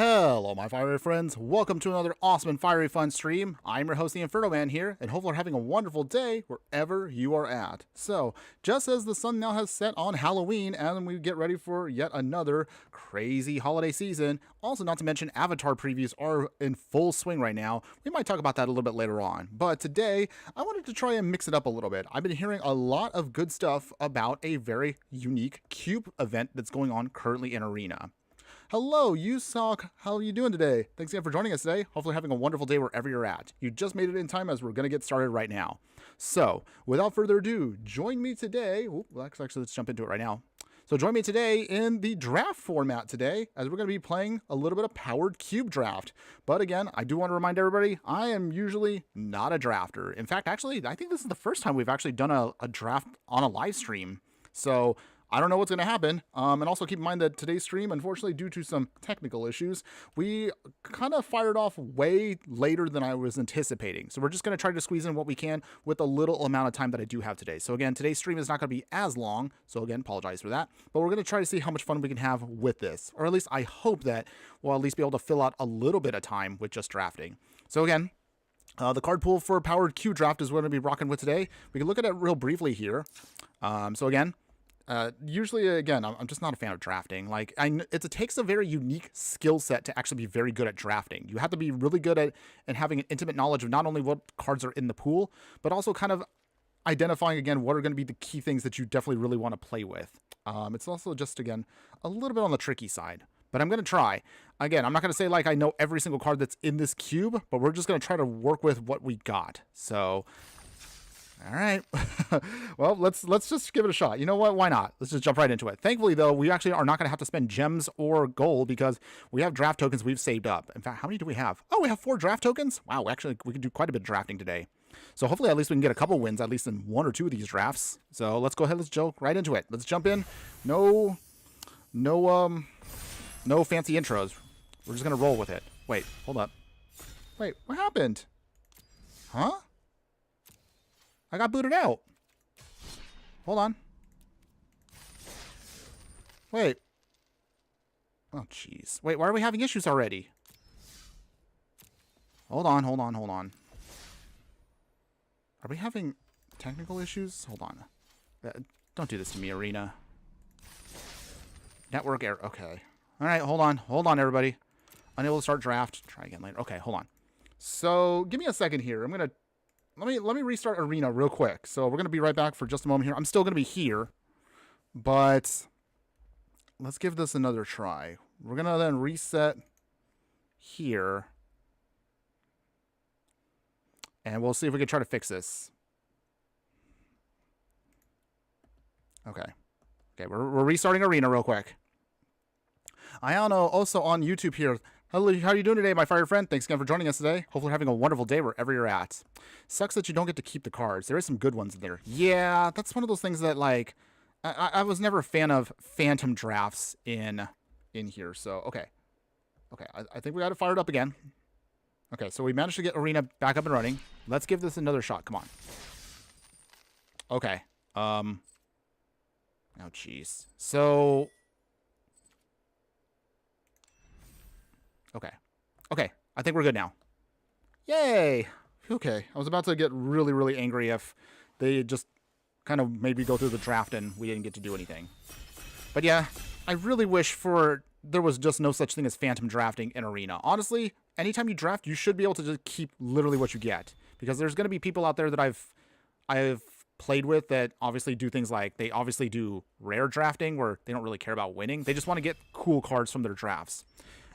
Hello, my fiery friends. Welcome to another awesome and fiery fun stream. I'm your host, the Infernoman here, and hopefully you're having a wonderful day wherever you are at. So, just as the sun now has set on Halloween, and we get ready for yet another crazy holiday season, also not to mention Avatar previews are in full swing right now. We might talk about that a little bit later on. But today, I wanted to try and mix it up a little bit. I've been hearing a lot of good stuff about a very unique cube event that's going on currently in Arena. Hello, Yusok. How are you doing today? Thanks again for joining us today. Hopefully having a wonderful day wherever you're at. You just made it in time as we're going to get started right now. So, without further ado, join me today. Actually, let's jump into it right now. So join me today in the draft format today, as we're going to be playing a little bit of powered cube draft. But again, I do want to remind everybody, I am usually not a drafter. In fact, actually, I think this is the first time we've actually done a draft on a live stream. So I don't know what's going to happen. And also keep in mind that today's stream, unfortunately, due to some technical issues, we kind of fired off way later than I was anticipating. So we're just going to try to squeeze in what we can with a little amount of time that I do have today. So again, today's stream is not going to be as long. So again, apologize for that. But we're going to try to see how much fun we can have with this. Or at least I hope that we'll at least be able to fill out a little bit of time with just drafting. So again, the card pool for Powered Q Draft is what we're going to be rocking with today. We can look at it real briefly here. So again, usually, again, I'm just not a fan of drafting. Like, it takes a very unique skill set to actually be very good at drafting. You have to be really good at and having an intimate knowledge of not only what cards are in the pool, but also kind of identifying, again, what are going to be the key things that you definitely really want to play with. It's also just, again, a little bit on the tricky side. But I'm going to try. Again, I'm not going to say, like, I know every single card that's in this cube, but we're just going to try to work with what we got. So, all right. Well, let's just give it a shot. You know what? Why not? Let's just jump right into it. Thankfully, though, we actually are not going to have to spend gems or gold because we have draft tokens we've saved up. In fact, how many do we have? Oh, we have 4 draft tokens? Wow, actually, we can do quite a bit of drafting today. So hopefully, at least we can get a couple wins, at least in 1 or 2 of these drafts. So let's go ahead. Let's jump right into it. Let's jump in. No fancy intros. We're just going to roll with it. Wait, hold up. Wait, what happened? Huh? I got booted out. Hold on. Wait. Oh, jeez. Wait, why are we having issues already? Hold on. Are we having technical issues? Hold on. Don't do this to me, Arena. Network error. Okay. All right, hold on, everybody. Unable to start draft. Try again later. Okay, hold on. So, give me a second here. I'm going to let me restart Arena real quick. So we're going to be right back for just a moment here. I'm still going to be here, but let's give this another try. We're going to then reset here, and we'll see if we can try to fix this. Okay, we're restarting Arena real quick. Ayano also on YouTube here. Hello, how are you doing today, my fire friend? Thanks again for joining us today. Hopefully you're having a wonderful day wherever you're at. Sucks that you don't get to keep the cards. There is some good ones in there. Yeah, that's one of those things that, like, I was never a fan of phantom drafts in here. So, okay, I think we got it fired up again. Okay, so we managed to get Arena back up and running. Let's give this another shot. Come on. Okay. Oh, jeez. So, Okay, I think we're good now. Yay! Okay, I was about to get really, really angry if they just kind of made me go through the draft and we didn't get to do anything. But yeah, I really wish there was just no such thing as phantom drafting in Arena. Honestly, anytime you draft, you should be able to just keep literally what you get. Because there's going to be people out there that I've played with that obviously do things like, they obviously do rare drafting where they don't really care about winning. They just want to get cool cards from their drafts.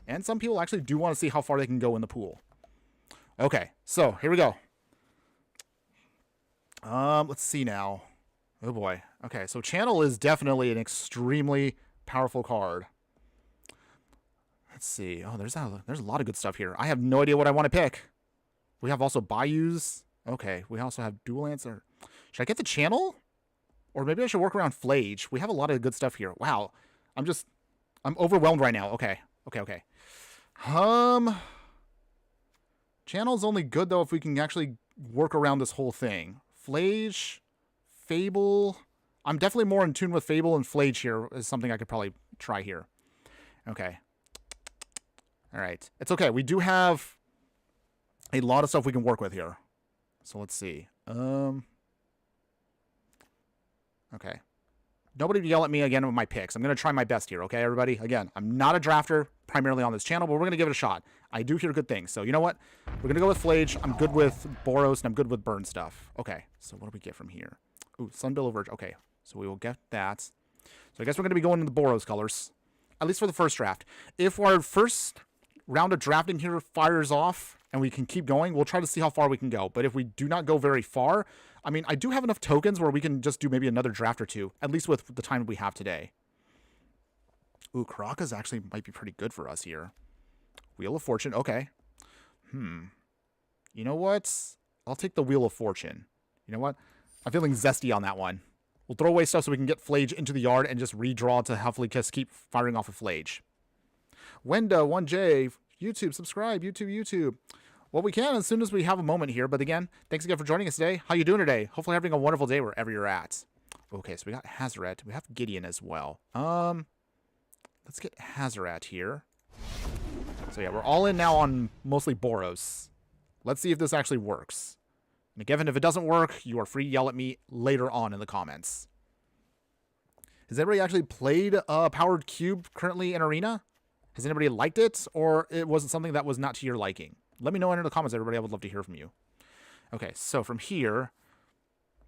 And some people actually do want to see how far they can go in the pool. Okay, so here we go. Let's see now. Oh boy. Okay, so Channel is definitely an extremely powerful card. Let's see. Oh, there's a lot of good stuff here. I have no idea what I want to pick. We have also Bayous. Okay, we also have Dual Answer. Should I get the Channel? Or maybe I should work around Flage. We have a lot of good stuff here. Wow. I'm overwhelmed right now. Okay. Channel's only good, though, if we can actually work around this whole thing. Flage, Fable. I'm definitely more in tune with Fable, and Flage here is something I could probably try here. Okay. All right. It's okay. We do have a lot of stuff we can work with here. So let's see. Okay. Nobody yell at me again with my picks. I'm going to try my best here, okay, everybody? Again, I'm not a drafter primarily on this channel, but we're going to give it a shot. I do hear good things. So you know what? We're going to go with Flage. I'm good with Boros, and I'm good with Burn stuff. Okay, so what do we get from here? Ooh, Sunbill Verge. Okay, so we will get that. So I guess we're going to be going in the Boros colors, at least for the first draft. If our first round of drafting here fires off and we can keep going, we'll try to see how far we can go. But if we do not go very far, I mean, I do have enough tokens where we can just do maybe another draft or two, at least with the time we have today. Ooh, Karaka's actually might be pretty good for us here. Wheel of Fortune, okay. You know what? I'll take the Wheel of Fortune. You know what? I'm feeling zesty on that one. We'll throw away stuff so we can get Flage into the yard and just redraw to hopefully just keep firing off a Flage. Wenda, 1J, YouTube, subscribe, YouTube. Well, we can as soon as we have a moment here. But again, thanks again for joining us today. How you doing today? Hopefully having a wonderful day wherever you're at. Okay, so we got Hazoret. We have Gideon as well. Let's get Hazoret here. So yeah, we're all in now on mostly Boros. Let's see if this actually works. And again, if it doesn't work, you are free to yell at me later on in the comments. Has anybody actually played Powered Cube currently in Arena? Has anybody liked it, or it wasn't something that was not to your liking? Let me know in the comments, everybody. I would love to hear from you. Okay, so from here,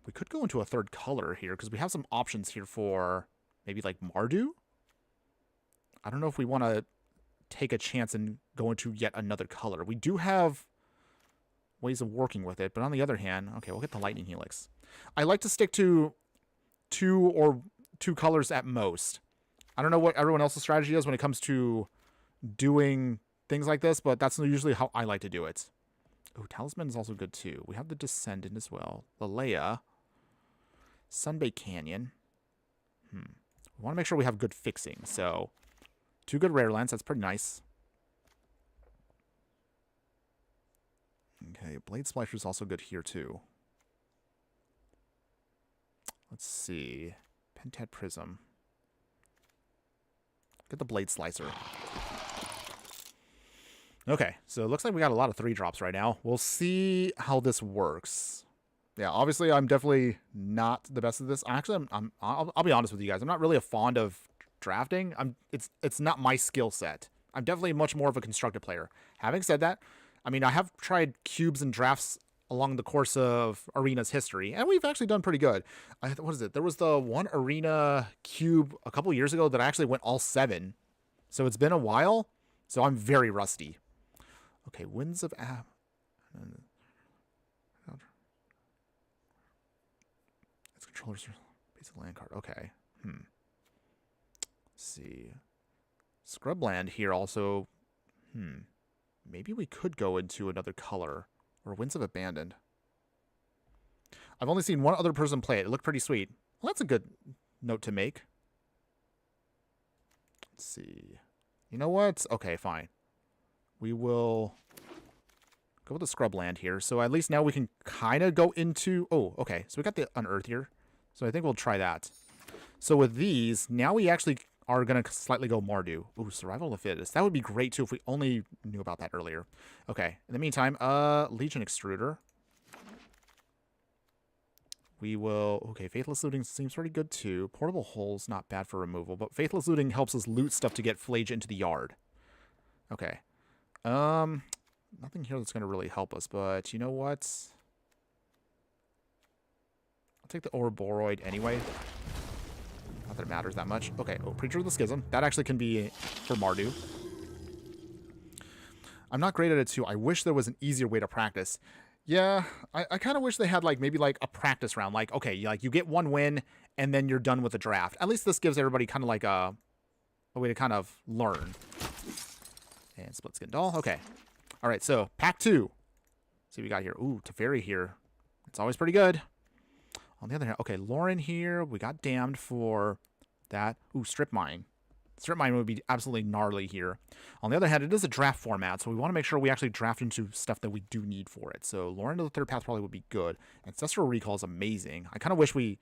we could go into a third color here because we have some options here for maybe like Mardu. I don't know if we want to take a chance and go into yet another color. We do have ways of working with it, but on the other hand, okay, we'll get the Lightning Helix. I like to stick to two colors at most. I don't know what everyone else's strategy is when it comes to doing things like this, but that's usually how I like to do it. Oh, Talisman is also good too. We have the Descendant as well. The Leia. Sunbay Canyon. We want to make sure we have good fixing. So, 2 good rare lands. That's pretty nice. Okay, Blade Splasher is also good here too. Let's see. Pentad Prism. Get the Blade Slicer. Okay, so it looks like we got a lot of 3-drops right now. We'll see how this works. Yeah, obviously I'm definitely not the best at this. Actually, I'll be honest with you guys. I'm not really a fond of drafting. It's not my skill set. I'm definitely much more of a constructed player. Having said that, I mean, I have tried cubes and drafts along the course of Arena's history, and we've actually done pretty good. What is it? There was the one Arena cube a couple years ago that I actually went all 7. So it's been a while, so I'm very rusty. Okay, Winds of it's controller's basic land card. Okay. Let's see. Scrubland here also. Maybe we could go into another color. Or Winds of Abandoned. I've only seen one other person play it. It looked pretty sweet. Well, that's a good note to make. Let's see. You know what? Okay, fine. We will go with the Scrubland here. So at least now we can kind of go into... Oh, okay. So we got the Unearth here. So I think we'll try that. So with these, now we actually are going to slightly go Mardu. Ooh, Survival of the Fittest. That would be great, too, if we only knew about that earlier. Okay. In the meantime, Legion Extruder. We will... Okay, Faithless Looting seems pretty good, too. Portable Hole's not bad for removal, but Faithless Looting helps us loot stuff to get Flage into the yard. Okay. Nothing here that's going to really help us, but you know what? I'll take the Ouroboros anyway. Not that it matters that much. Okay, oh, Preacher of the Schism. That actually can be for Mardu. I'm not great at it, too. I wish there was an easier way to practice. Yeah, I kind of wish they had, like, maybe, like, a practice round. Like, okay, like, you get one win, and then you're done with the draft. At least this gives everybody kind of, like, a way to kind of learn. And Split Skin Doll. Okay. All right, so pack 2. See what we got here. Ooh, Teferi here. It's always pretty good. On the other hand, okay, Lauren here. We got Damned for that. Ooh, Strip Mine. Strip Mine would be absolutely gnarly here. On the other hand, it is a draft format, so we want to make sure we actually draft into stuff that we do need for it. So Lauren to the third path probably would be good. Ancestral Recall is amazing. I kind of wish we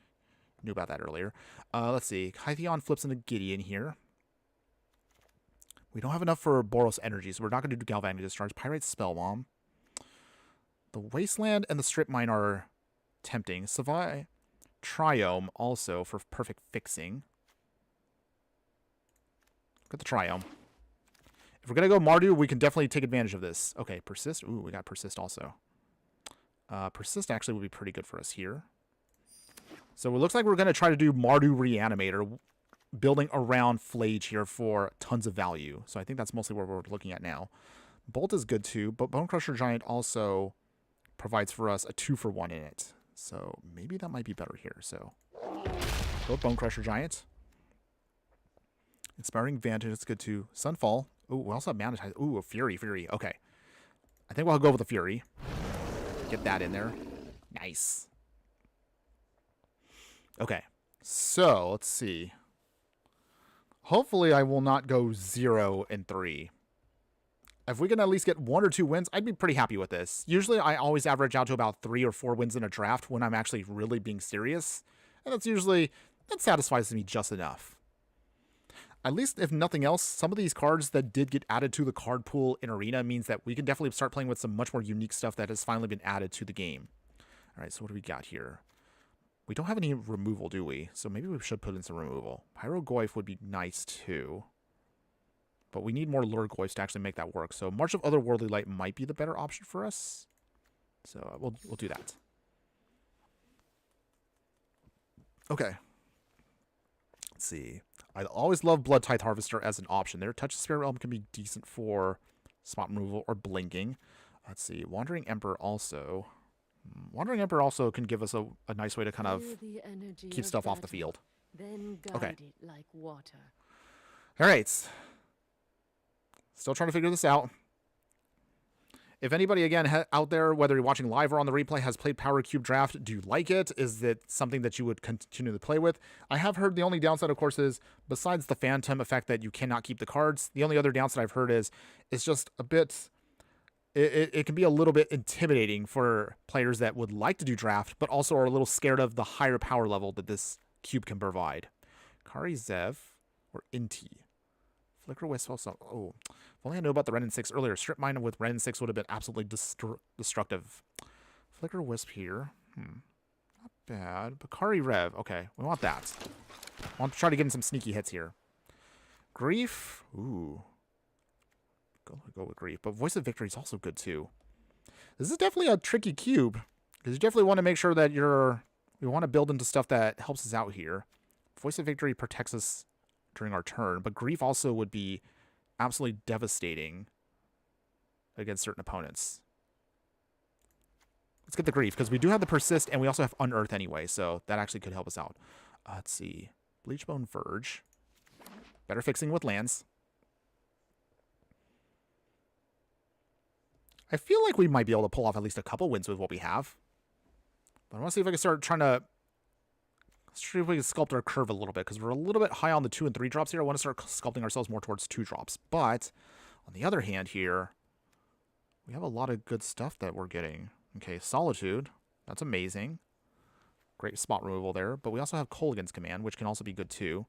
knew about that earlier. Let's see. Kytheon flips into Gideon here. We don't have enough for Boros Energy, so we're not going to do Galvanic Discharge. Pyrite Spellbomb. The Wasteland and the Strip Mine are tempting. Savai Triome also for perfect fixing. Look at the Triome. If we're going to go Mardu, we can definitely take advantage of this. Okay, Persist. Ooh, we got Persist also. Persist actually would be pretty good for us here. So it looks like we're going to try to do Mardu Reanimator, building around Flage here for tons of value. So I think that's mostly what we're looking at now. Bolt is good too, but Bone Crusher Giant also provides for us a 2-for-1 in it. So maybe that might be better here. So go Bone Crusher Giant. Inspiring Vantage is good too. Sunfall. Ooh, we also have Manatize. Ooh, a Fury. Okay. I think we'll go with the Fury. Get that in there. Nice. Okay. So, let's see. Hopefully I will not go 0-3. If we can at least get 1 or 2 wins, I'd be pretty happy with this. Usually I always average out to about 3 or 4 wins in a draft when I'm actually really being serious. And that satisfies me just enough. At least, if nothing else, some of these cards that did get added to the card pool in Arena means that we can definitely start playing with some much more unique stuff that has finally been added to the game. All right, so what do we got here? We don't have any removal, do we? So maybe we should put in some removal. Pyrogoyf would be nice, too. But we need more Lurgoyfs to actually make that work. So March of Otherworldly Light might be the better option for us. So we'll do that. Okay. Let's see. I always love Blood Tithe Harvester as an option there. Touch the Spirit Realm can be decent for spot removal or blinking. Let's see. Wandering Emperor also. Wandering Emperor also can give us a nice way to kind of keep stuff off the field. Okay. Like water. All right. Still trying to figure this out. If anybody, again, out there, whether you're watching live or on the replay, has played Power Cube Draft, do you like it? Is it something that you would continue to play with? I have heard the only downside, of course, is besides the Phantom effect that you cannot keep the cards, the only other downside I've heard is it's just a bit... It can be a little bit intimidating for players that would like to do draft, but also are a little scared of the higher power level that this cube can provide. Kari Zev or Inti. Flicker Wisp also. Oh, if only I knew about the Ren 6 earlier. Strip Mine with Ren 6 would have been absolutely destructive. Flicker Wisp here. Not bad. Bakari Rev. Okay, we want that. I want to try to get in some sneaky hits here. Grief. Ooh. Go with Grief. But Voice of Victory is also good too. This is definitely a tricky cube. Because you definitely want to make sure that we want to build into stuff that helps us out here. Voice of Victory protects us during our turn, but Grief also would be absolutely devastating against certain opponents. Let's get the Grief, because we do have the Persist, and we also have Unearth anyway, so that actually could help us out. Let's see. Bleachbone Verge. Better fixing with lands. I feel like we might be able to pull off at least a couple wins with what we have. But I want to see if I can start trying to... Let's see if we can sculpt our curve a little bit, because we're a little bit high on the 2 and 3 drops here. I want to start sculpting ourselves more towards 2 drops. But, on the other hand here, we have a lot of good stuff that we're getting. Okay, Solitude. That's amazing. Great spot removal there. But we also have Kolaghan's Command, which can also be good too.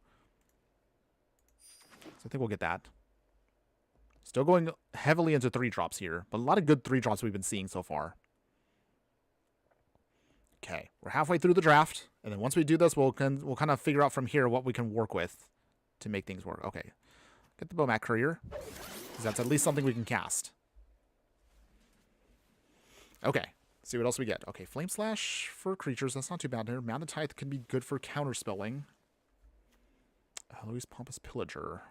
So I think we'll get that. Still going heavily into 3 drops here, but a lot of good 3 drops we've been seeing so far. Okay, we're halfway through the draft, and then once we do this, we'll kind of figure out from here what we can work with to make things work. Okay, get the Bomat Courier, because that's at least something we can cast. Okay, see what else we get. Okay, Flame Slash for creatures, that's not too bad here. Mountain Tithe can be good for counterspelling. Louis Pompous Pillager.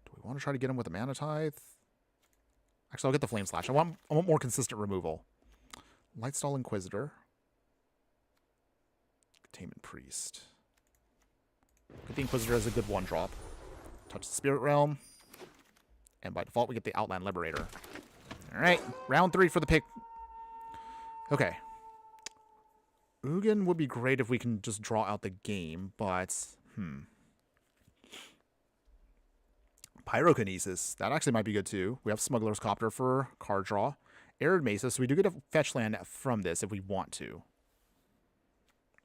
Do we want to try to get him with a Mana Tithe? Actually, I'll get the Flame Slash. I want more consistent removal. Lightstall Inquisitor. Containment Priest. Get the Inquisitor as a good 1-drop. Touch the Spirit Realm. And by default, we get the Outland Liberator. Alright, round 3 for the pick. Okay. Ugin would be great if we can just draw out the game, but... Pyrokinesis. That actually might be good too. We have Smuggler's Copter for card draw. Arid Mesa, so we do get a fetch land from this if we want to.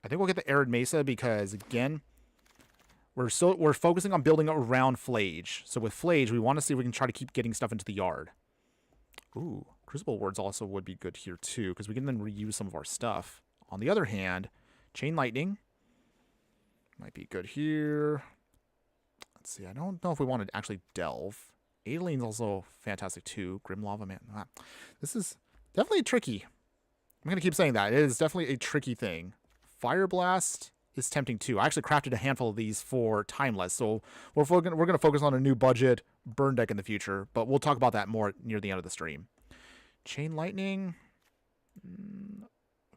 I think we'll get the Arid Mesa because, again, We're focusing on building around Flage. So with Flage, we want to see if we can try to keep getting stuff into the yard. Ooh, Crucible Wards also would be good here too, because we can then reuse some of our stuff. On the other hand, Chain Lightning might be good here. Let's see, I don't know if we want to actually delve. Adeline's also fantastic too. Grim Lava Man. This is definitely tricky. I'm going to keep saying that. It is definitely a tricky thing. Fire Blast is tempting too. I actually crafted a handful of these for Timeless, so we're going to focus on a new budget burn deck in the future, but we'll talk about that more near the end of the stream. Chain Lightning.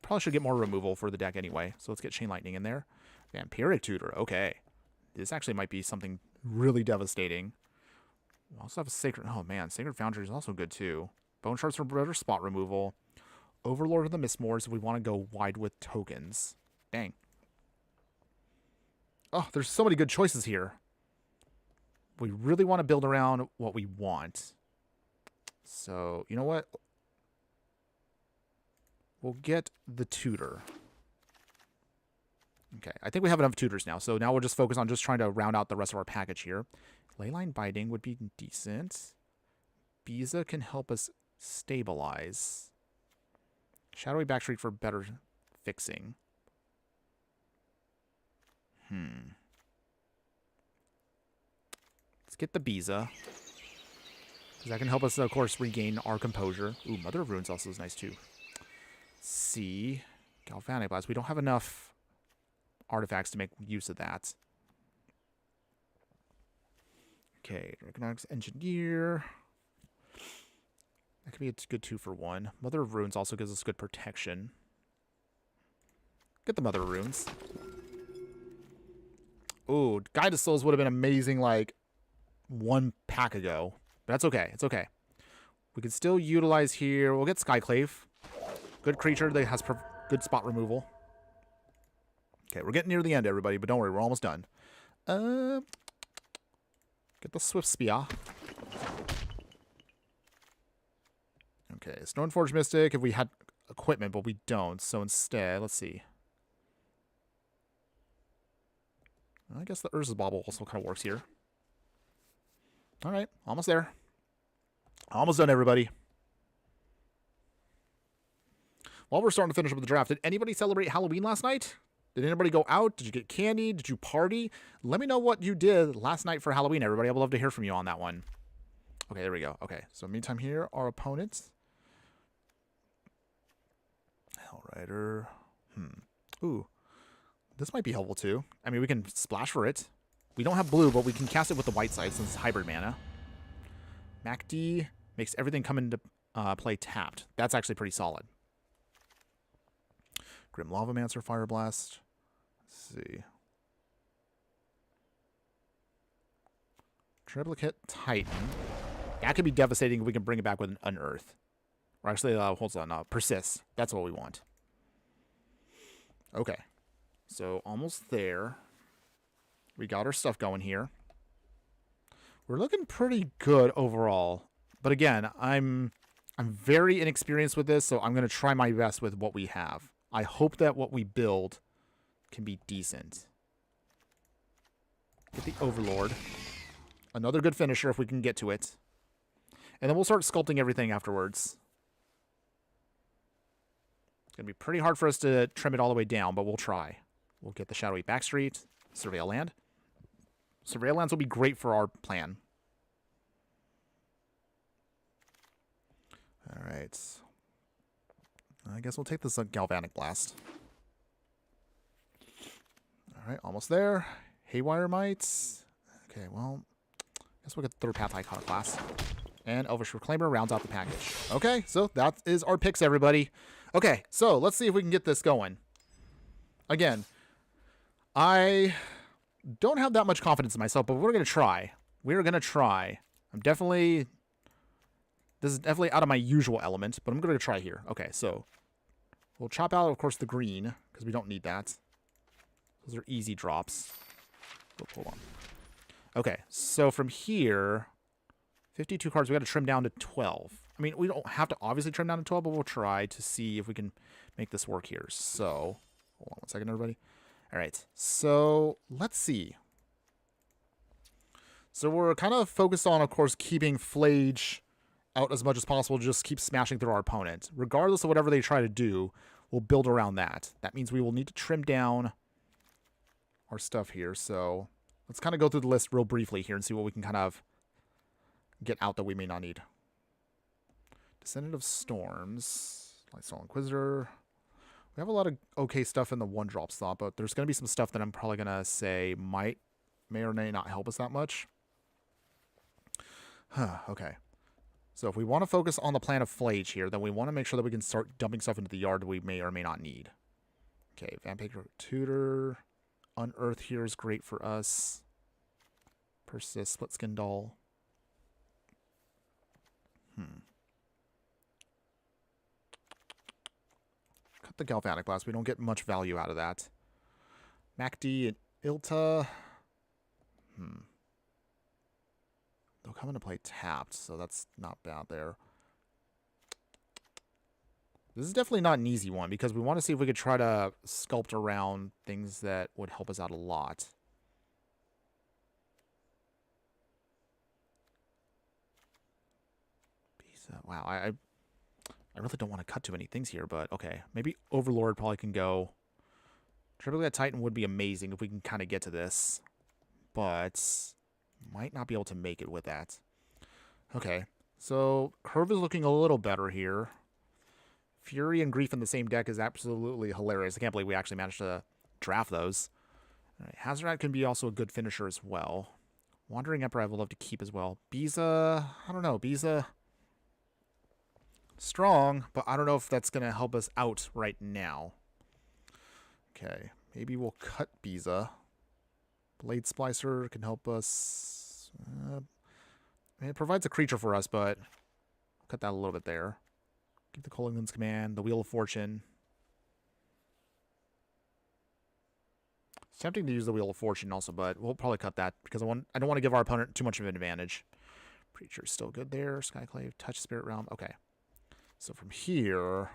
Probably should get more removal for the deck anyway, so let's get Chain Lightning in there. Vampiric Tutor. Okay. This actually might be something really devastating. We also have a Sacred... Oh, man. Sacred Foundry is also good, too. Bone Shards for better spot removal. Overlord of the Mistmoors if we want to go wide with tokens. Dang. Oh, there's so many good choices here. We really want to build around what we want. So, you know what? We'll get the Tutor. Okay, I think we have enough tutors now, so now we'll just focus on just trying to round out the rest of our package here. Leyline Binding would be decent. Biza can help us stabilize. Shadowy Backstreet for better fixing. Let's get the Biza. Because that can help us, of course, regain our composure. Ooh, Mother of Runes also is nice, too. C. Galvanic Blast. We don't have enough artifacts to make use of that. Okay, Economics Engineer. That could be a good 2-for-1. Mother of Runes also gives us good protection. Get the Mother of Runes. Ooh, Guide of Souls would have been amazing like 1 pack ago. But that's okay. It's okay. We can still utilize here. We'll get Skyclave. Good creature that has good spot removal. Okay, we're getting near the end, everybody, but don't worry, we're almost done. Get the Swift Spear. Okay, Stoneforge Mystic if we had equipment, but we don't. So instead, let's see. I guess the Urza's Bauble also kind of works here. All right, almost there. Almost done, everybody. While we're starting to finish up with the draft, did anybody celebrate Halloween last night? Did anybody go out? Did you get candy? Did you party? Let me know what you did last night for Halloween, everybody. I would love to hear from you on that one. Okay, there we go. Okay, so meantime here, our opponents. Hellrider. Ooh. This might be helpful, too. I mean, we can splash for it. We don't have blue, but we can cast it with the white side since it's hybrid mana. MacD makes everything come into play tapped. That's actually pretty solid. Grim Lavamancer, Fire Blast. Let's see. Triplicate Titan. That could be devastating if we can bring it back with an Unearth. Or actually, hold on, Persist. That's what we want. Okay. So, almost there. We got our stuff going here. We're looking pretty good overall. But again, I'm very inexperienced with this, so I'm going to try my best with what we have. I hope that what we build can be decent. Get the Overlord. Another good finisher if we can get to it. And then we'll start sculpting everything afterwards. It's going to be pretty hard for us to trim it all the way down, but we'll try. We'll get the Shadowy Backstreet, Surveil Land. Surveil Lands will be great for our plan. All right. I guess we'll take this Galvanic Blast. All right, almost there. Haywire Mites. Okay, well, I guess we'll get the Third Path Iconoclast. And Elvish Reclaimer rounds out the package. Okay, so that is our picks, everybody. Okay, so let's see if we can get this going. Again, I don't have that much confidence in myself, but we're going to try. We're going to try. This is definitely out of my usual element, but I'm going to try here. Okay, so we'll chop out, of course, the green, because we don't need that. Those are easy drops. Oh, hold on. Okay, so from here, 52 cards, we got to trim down to 12. I mean, we don't have to obviously trim down to 12, but we'll try to see if we can make this work here. So, hold on one second, everybody. All right, so let's see. So we're kind of focused on, of course, keeping Flage out as much as possible. Just keep smashing through our opponent. Regardless of whatever they try to do, we'll build around that. That means we will need to trim down our stuff here. So let's kind of go through the list real briefly here and see what we can kind of get out that we may not need. Descendant of Storms. Lightstone Inquisitor. We have a lot of okay stuff in the 1-drop slot, but there's going to be some stuff that I'm probably going to say may or may not help us that much. Okay. So if we want to focus on the plan of Flage here, then we want to make sure that we can start dumping stuff into the yard that we may or may not need. Okay, Vampire Tutor. Unearth here is great for us. Persist, Split Skin Doll. Cut the Galvanic Blast. We don't get much value out of that. MacD and Ilta. They'll come into play tapped, so that's not bad there. This is definitely not an easy one, because we want to see if we could try to sculpt around things that would help us out a lot. Wow, I really don't want to cut too many things here, but okay. Maybe Overlord probably can go. Triple Titan would be amazing if we can kind of get to this, but might not be able to make it with that. Okay, so Curve is looking a little better here. Fury and Grief in the same deck is absolutely hilarious. I can't believe we actually managed to draft those. All right, Hazoret can be also a good finisher as well. Wandering Emperor I would love to keep as well. Biza, I don't know. Biza, strong, but I don't know if that's going to help us out right now. Okay, maybe we'll cut Biza. Blade Splicer can help us. It provides a creature for us, but I'll cut that a little bit there. Keep the Culligan's Command, the Wheel of Fortune. It's tempting to use the Wheel of Fortune also, but we'll probably cut that because I don't want to give our opponent too much of an advantage. Preacher's still good there. Skyclave, Touch Spirit Realm. Okay. So from here,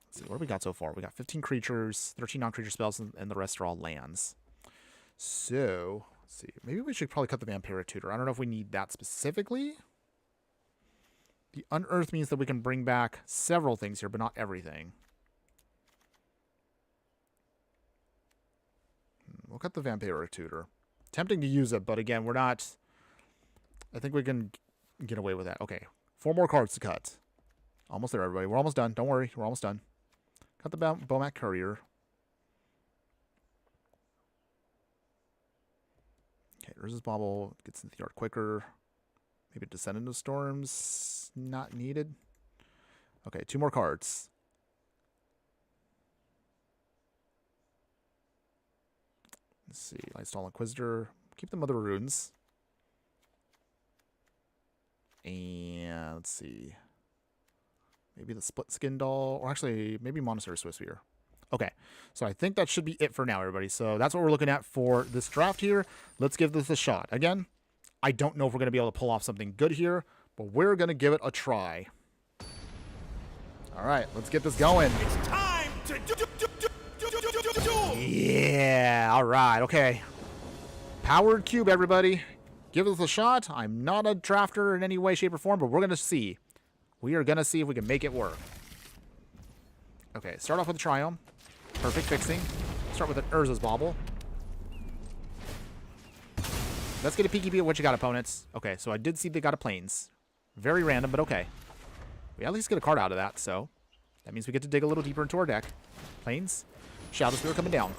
let's see, what have we got so far? We got 15 creatures, 13 non-creature spells, and the rest are all lands. So, let's see. Maybe we should probably cut the Vampiric Tutor. I don't know if we need that specifically. The Unearth means that we can bring back several things here, but not everything. We'll cut the Vampiric Tutor. Tempting to use it, but again, we're not. I think we can get away with that. Okay, 4 more cards to cut. Almost there, everybody. We're almost done. Don't worry, we're almost done. Cut the Bomat Courier. Okay, Urza's Bauble gets into the yard quicker. Maybe Descendant of Storms, not needed. Okay, 2 more cards. Let's see, Lightstall Inquisitor. Keep the Mother of Runes. And let's see. Maybe the Split Skin Doll, or actually, maybe Monastery Swiftspear. Okay, so I think that should be it for now, everybody. So that's what we're looking at for this draft here. Let's give this a shot. Again, I don't know if we're going to be able to pull off something good here, but we're going to give it a try. All right, let's get this going. It's time to Yeah, all right, okay. Powered Cube, everybody. Give this a shot. I'm not a drafter in any way, shape, or form, but we're going to see. We are going to see if we can make it work. Okay, start off with a Triumph. Perfect fixing. Start with an Urza's Bauble. Let's get a peeky peek at what you got, opponents. Okay, so I did see they got a Plains. Very random, but okay. We at least get a card out of that, so that means we get to dig a little deeper into our deck. Plains. Shadow Spear coming down.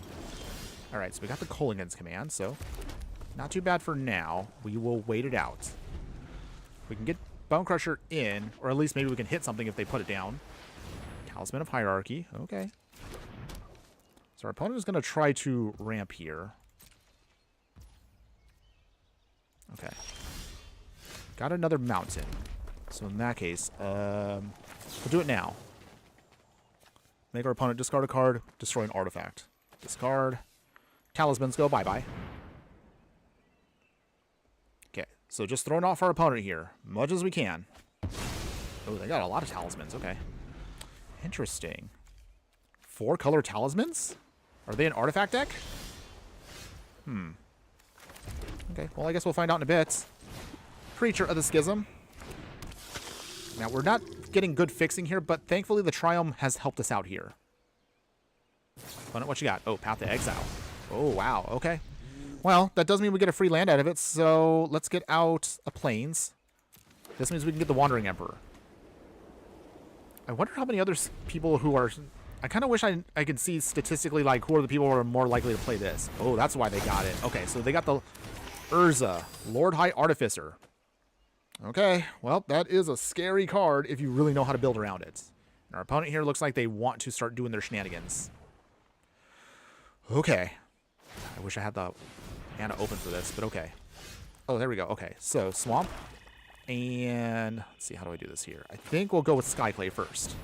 All right, so we got the Culligan's Command, so not too bad for now. We will wait it out. We can get Bone Crusher in, or at least maybe we can hit something if they put it down. Talisman of Hierarchy. Okay. So our opponent is going to try to ramp here. Okay. Got another mountain. So in that case, we'll do it now. Make our opponent discard a card, destroy an artifact. Discard. Talismans go bye-bye. Okay, so just throwing off our opponent here, much as we can. Oh, they got a lot of talismans. Okay. Interesting. 4 color talismans? Are they an artifact deck? Okay, well, I guess we'll find out in a bit. Creature of the Schism. Now, we're not getting good fixing here, but thankfully the Triumph has helped us out here. What you got? Oh, Path to Exile. Oh, wow. Okay. Well, that does mean we get a free land out of it, so let's get out a Plains. This means we can get the Wandering Emperor. I wonder how many other people who are... I kind of wish I could see statistically, like, who are the people who are more likely to play this. Oh, that's why they got it. Okay, so they got the Urza, Lord High Artificer. Okay, well, that is a scary card if you really know how to build around it. And our opponent here looks like they want to start doing their shenanigans. Okay. I wish I had the mana open for this, but okay. Oh, there we go. Okay, so Swamp. And let's see, how do I do this here? I think we'll go with Skyclave first.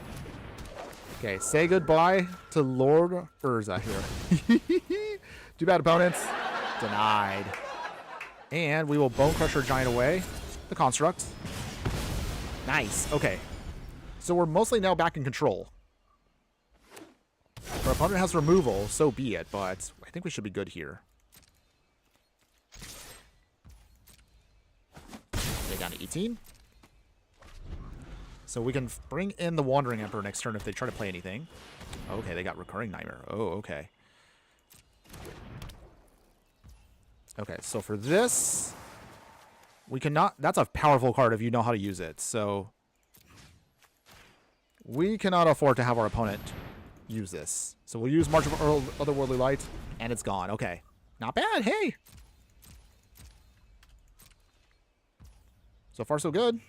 Okay, say goodbye to Lord Urza here. Too bad, opponents. Denied. And we will Bone Crusher Giant away. The Construct. Nice. Okay. So we're mostly now back in control. If our opponent has removal, so be it, but I think we should be good here. Okay, down to 18. So we can bring in the Wandering Emperor next turn if they try to play anything. Okay, they got Recurring Nightmare. Oh, okay. Okay, so for this, we cannot... That's a powerful card if you know how to use it. So we cannot afford to have our opponent use this. So we'll use March of Otherworldly Light, and it's gone. Okay. Not bad. Hey! So far, so good.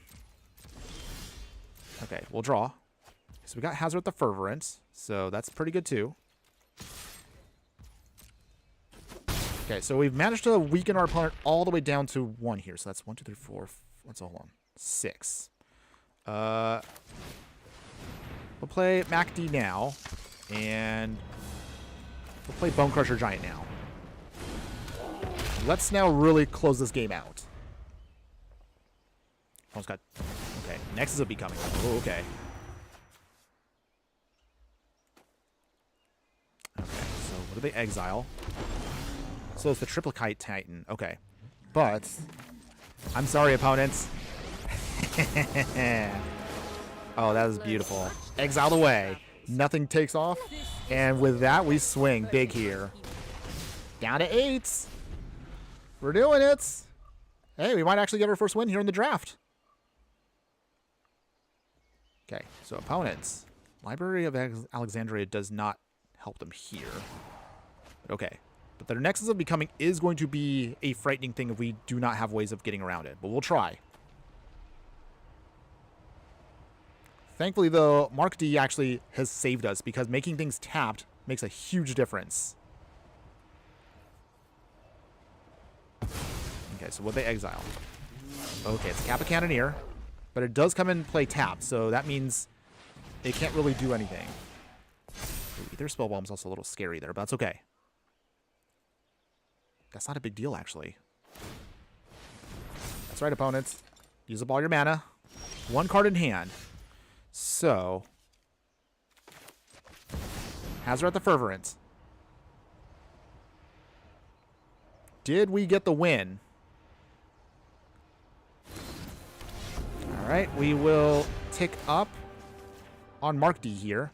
Okay, we'll draw. So we got Hazard the Fervent, so that's pretty good too. Okay, so we've managed to weaken our opponent all the way down to 1 here. So that's 1, 2, 3, 4. What's all on? 6. We'll play MacD now, and we'll play Bone Crusher Giant now. Let's now really close this game out. Almost got... Okay, Nexus will be coming. Oh, okay. Okay, so what do they exile? So it's the Triplicate Titan. Okay. But, I'm sorry, opponents. Oh, that is beautiful. Exiled away. Nothing takes off. And with that, we swing big here. Down to 8. We're doing it. Hey, we might actually get our first win here in the draft. Okay, so opponents. Library of Alexandria does not help them here. But okay. But their Nexus of Becoming is going to be a frightening thing if we do not have ways of getting around it. But we'll try. Thankfully, though, Mark D actually has saved us because making things tapped makes a huge difference. Okay, so what they exile? Okay, it's Kappa Cannoneer. But it does come in and play tapped, so that means it can't really do anything. Ooh, Ether Spellbomb's also a little scary there, but that's okay. That's not a big deal, actually. That's right, opponents. Use up all your mana. 1 card in hand. So, Hazard the Fervent. Did we get the win? Alright, we will tick up on Mark D here.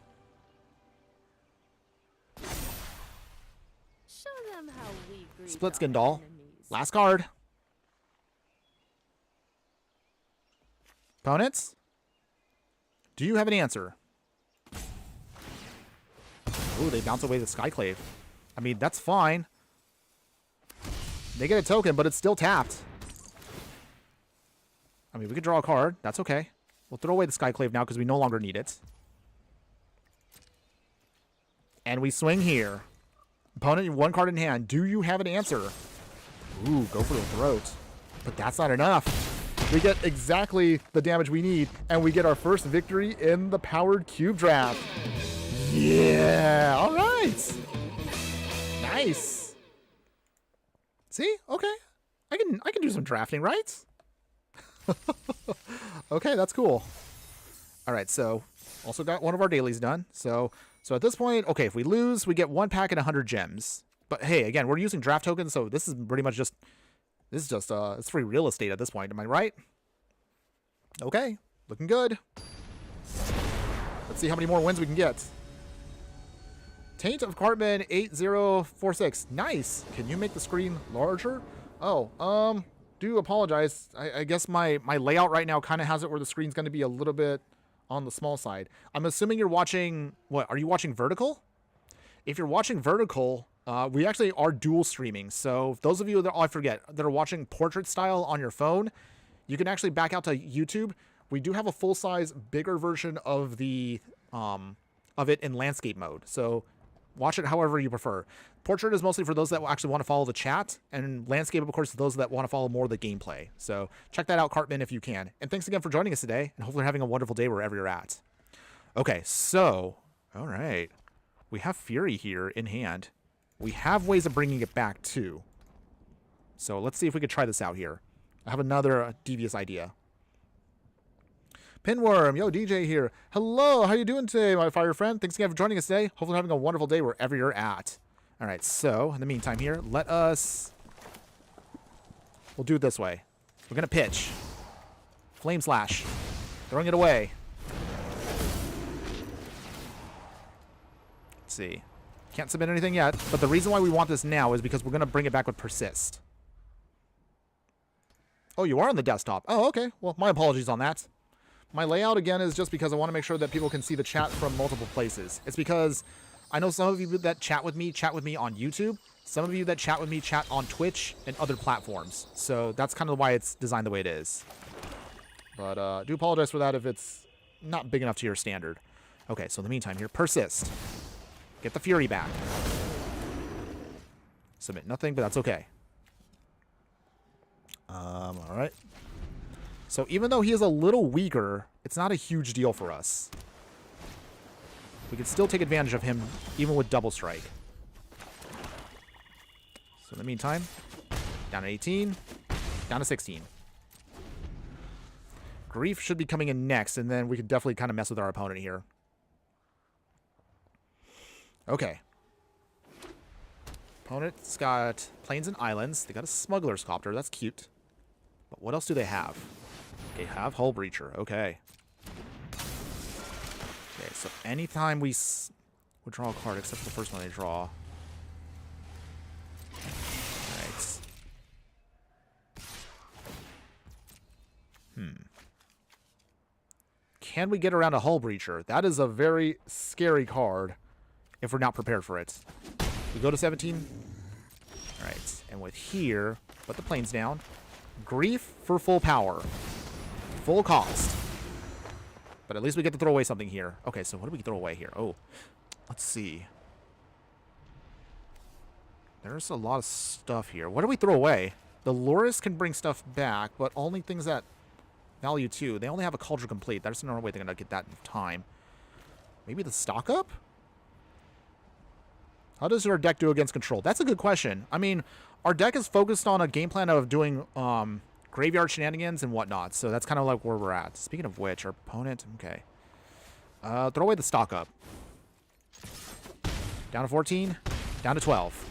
Show them how we greet Split Skin our Doll. enemies. Last card. Opponents? Do you have an answer? Ooh, they bounce away the Skyclave. I mean, that's fine. They get a token, but it's still tapped. I mean, we could draw a card. That's okay. We'll throw away the Skyclave now because we no longer need it. And we swing here. Opponent, 1 card in hand. Do you have an answer? Ooh, go for the throat. But that's not enough. We get exactly the damage we need, and we get our first victory in the Powered Cube Draft. Yeah! All right! Nice! See? Okay. I can do some drafting, right? Okay, that's cool. All right, so also got one of our dailies done. So at this point, okay, if we lose, we get 1 pack and 100 gems. But hey, again, we're using draft tokens, so this is pretty much just This is just, it's free real estate at this point. Am I right? Okay. Looking good. Let's see how many more wins we can get. Taint of Cartman 8046. Nice. Can you make the screen larger? Oh, do apologize. I guess my layout right now kind of has it where the screen's going to be a little bit on the small side. I'm assuming you're watching, what, are you watching vertical? If you're watching vertical, we actually are dual streaming. So those of you that, that are watching portrait style on your phone, you can actually back out to YouTube. We do have a full-size, bigger version of the of it in landscape mode. So watch it however you prefer. Portrait is mostly for those that actually want to follow the chat, and landscape, of course, is those that want to follow more of the gameplay. So check that out, Cartman, if you can. And thanks again for joining us today, and hopefully you're having a wonderful day wherever you're at. Okay, so, all right. We have Fury here in hand. We have ways of bringing it back, too. So let's see if we could try this out here. I have another devious idea. Pinworm, yo, DJ here. Hello, how you doing today, my fire friend? Thanks again for joining us today. Hopefully having a wonderful day wherever you're at. All right, so in the meantime here, we'll do it this way. We're going to pitch. Flame Slash. Throwing it away. Let's see. Can't submit anything yet, but the reason why we want this now is because we're going to bring it back with Persist. Oh, you are on the desktop. Oh, okay. Well, my apologies on that. My layout, again, is just because I want to make sure that people can see the chat from multiple places. It's because I know some of you that chat with me on YouTube. Some of you that chat with me chat on Twitch and other platforms. So that's kind of why it's designed the way it is. But I do apologize for that if it's not big enough to your standard. Okay, so in the meantime here, Persist. Get the Fury back. Submit nothing, but that's okay. All right. So even though he is a little weaker, it's not a huge deal for us. We can still take advantage of him, even with Double Strike. So in the meantime, down to 18, down to 16. Grief should be coming in next, and then we can definitely kind of mess with our opponent here. Okay. Opponent's got Plains and Islands. They got a Smuggler's Copter. That's cute. But what else do they have? They have Hull Breacher. Okay. Okay, so anytime we draw a card, except for the first one they draw. Alright. Can we get around a Hull Breacher? That is a very scary card if we're not prepared for it. We go to 17. Alright, and with here, put the Plains down. Grief for full power. Full cost. But at least we get to throw away something here. Okay, so what do we throw away here? Oh, let's see. There's a lot of stuff here. What do we throw away? The Loris can bring stuff back, but only things that value 2. They only have a Cauldron Complete. There's no way they're going to get that in time. Maybe the stock up? How does our deck do against control? That's a good question. I mean, our deck is focused on a game plan of doing graveyard shenanigans and whatnot, so that's kind of like where we're at. Speaking of which, our opponent, okay. Throw away the stock up. Down to 14, down to 12.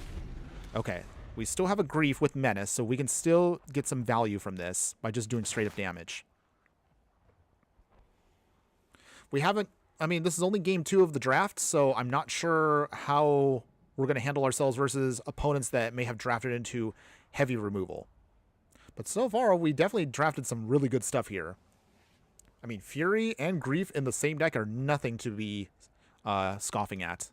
Okay, we still have a Grief with Menace, so we can still get some value from this by just doing straight up damage. We haven't, I mean, this is only game 2 of the draft, so I'm not sure how we're going to handle ourselves versus opponents that may have drafted into heavy removal. But so far, we definitely drafted some really good stuff here. I mean, Fury and Grief in the same deck are nothing to be scoffing at.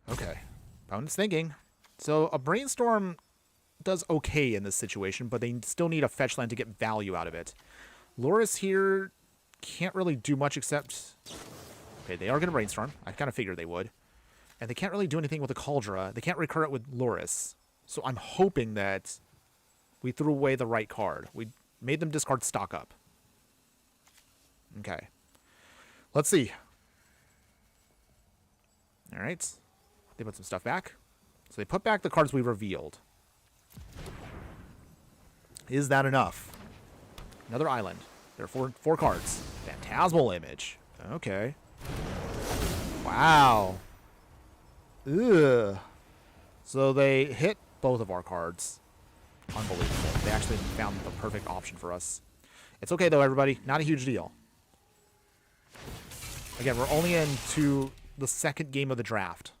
Okay. Opponent's thinking. So a Brainstorm does okay in this situation, but they still need a fetch land to get value out of it. Loris here can't really do much except... Okay, they are going to Brainstorm. I kind of figured they would. And they can't really do anything with the Cauldron. They can't recur it with Loris. So I'm hoping that we threw away the right card. We made them discard stock up. Okay. Let's see. All right. They put some stuff back. So they put back the cards we revealed. Is that enough? Another island. There are four cards. Phantasmal Image. Okay. Wow. Ugh. So they hit both of our cards. Unbelievable. They actually found the perfect option for us. It's okay, though, everybody. Not a huge deal. Again, we're only into the second game of the draft.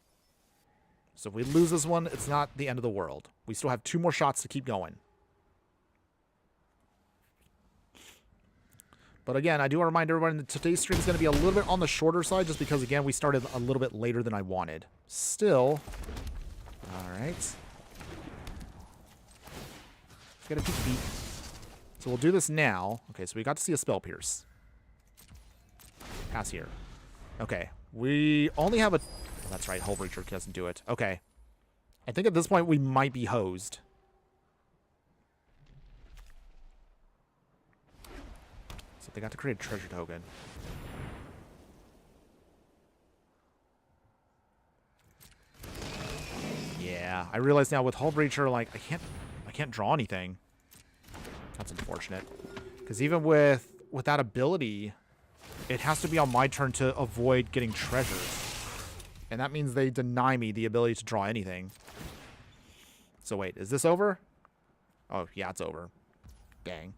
So if we lose this one, it's not the end of the world. We still have 2 more shots to keep going. But again, I do want to remind everyone that today's stream is going to be a little bit on the shorter side just because, again, we started a little bit later than I wanted. Still. All right. Let's get a peek. So we'll do this now. Okay, so we got to see a Spell Pierce. Pass here. Okay. We only have a... Oh, that's right. Hull Breacher doesn't do it. Okay. I think at this point we might be hosed. So they got to create a treasure token. Yeah, I realize now with Hull Breacher, like I can't draw anything. That's unfortunate. Because even with that ability, it has to be on my turn to avoid getting treasures. And that means they deny me the ability to draw anything. So wait, is this over? Oh, yeah, it's over. Dang.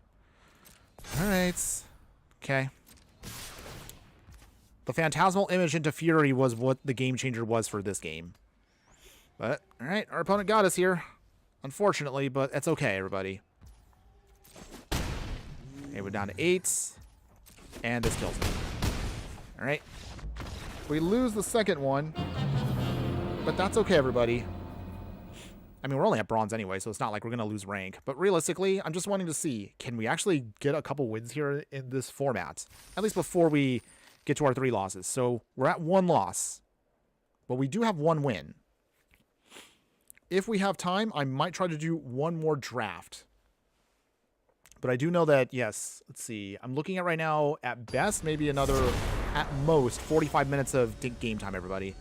Alright. Okay. The Phantasmal Image into Fury was what the game changer was for this game. But, alright, our opponent got us here. Unfortunately, but it's okay, everybody. Okay, we're down to 8. And this kills me. Alright. We lose the second one. But that's okay, everybody. I mean, we're only at bronze anyway, so it's not like we're going to lose rank. But realistically, I'm just wanting to see, can we actually get a couple wins here in this format? At least before we get to our 3 losses. So we're at 1 loss. But we do have 1 win. If we have time, I might try to do 1 more draft. But I do know that, yes, let's see. I'm looking at right now, at best, maybe another, at most, 45 minutes of game time, everybody.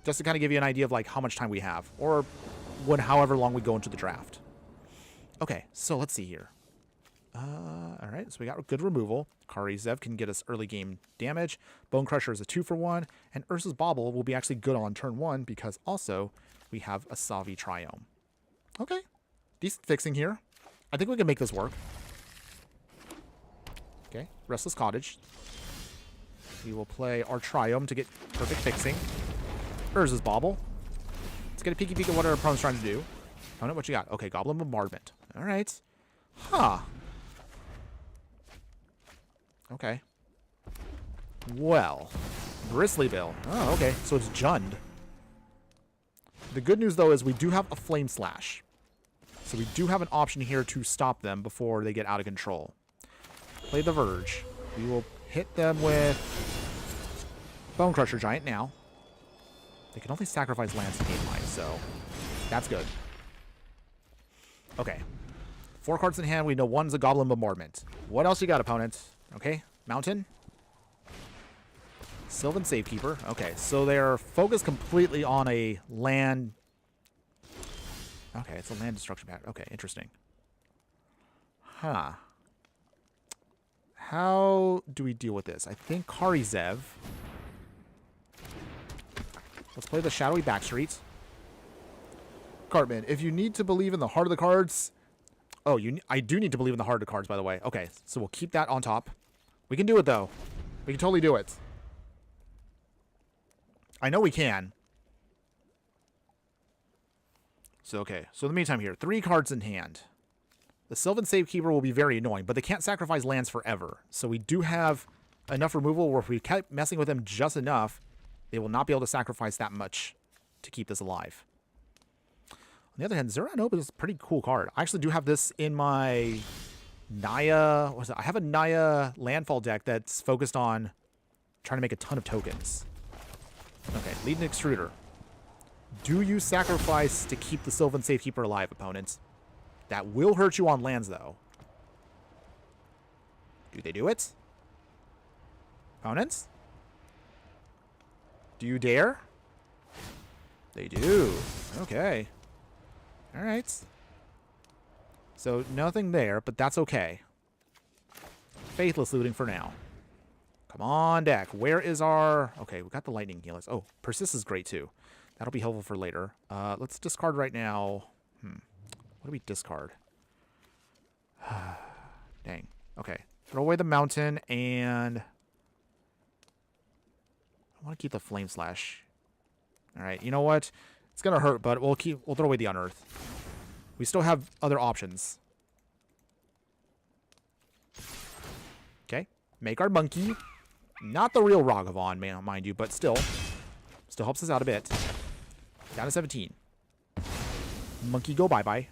Just to kind of give you an idea of like how much time we have. Or however long we go into the draft. Okay, so let's see here. Alright, so we got good removal. Kari Zev can get us early game damage. Bone Crusher is a 2-for-1. And Urza's Bauble will be actually good on turn 1 because also we have a Savi Triome. Okay, decent fixing here. I think we can make this work. Okay, Restless Cottage. We will play our Triome to get perfect fixing. Urza's Bauble. Let's get a peeky peek at what our opponent's trying to do. Opponent, what you got? Okay, Goblin Bombardment. All right. Huh. Okay. Well. Bristlyville. Oh, okay. So it's Jund. The good news, though, is we do have a Flame Slash. So we do have an option here to stop them before they get out of control. Play the Verge. We will hit them with Bone Crusher Giant now. They can only sacrifice lands to gain life, so that's good. Okay. 4 cards in hand. We know 1's a Goblin Bombardment. What else you got, opponent? Okay. Mountain. Sylvan Safekeeper. Okay, so they're focused completely on a land. Okay, it's a land destruction pattern. Okay, interesting. Huh. How do we deal with this? I think Kari Zev. Let's play the Shadowy Backstreet. Cartman, if you need to believe in the heart of the cards... Oh, I do need to believe in the heart of the cards, by the way. Okay, so we'll keep that on top. We can do it, though. We can totally do it. I know we can. So, okay. So, in the meantime here, 3 cards in hand. The Sylvan Safekeeper will be very annoying, but they can't sacrifice lands forever. So, we do have enough removal where if we keep messing with them just enough, they will not be able to sacrifice that much to keep this alive. On the other hand, Zeranova is a pretty cool card. I actually do have this in my Naya... What is it? I have a Naya landfall deck that's focused on trying to make a ton of tokens. Okay, Leading Extruder. Do you sacrifice to keep the Sylvan Safekeeper alive, opponents? That will hurt you on lands, though. Do they do it? Opponents? Do you dare? They do. Okay. All right. So nothing there, but that's okay. Faithless Looting for now. Come on, deck. Where is our... Okay, we got the Lightning Healers. Oh, Persist is great, too. That'll be helpful for later. Let's discard right now. What do we discard? Dang. Okay. Throw away the mountain, and I want to keep the flame slash. All right. You know what? It's gonna hurt, but we'll throw away the unearth. We still have other options. Okay. Make our monkey. Not the real Ragavan, man, mind you, but still helps us out a bit. Down to 17. Monkey go bye-bye.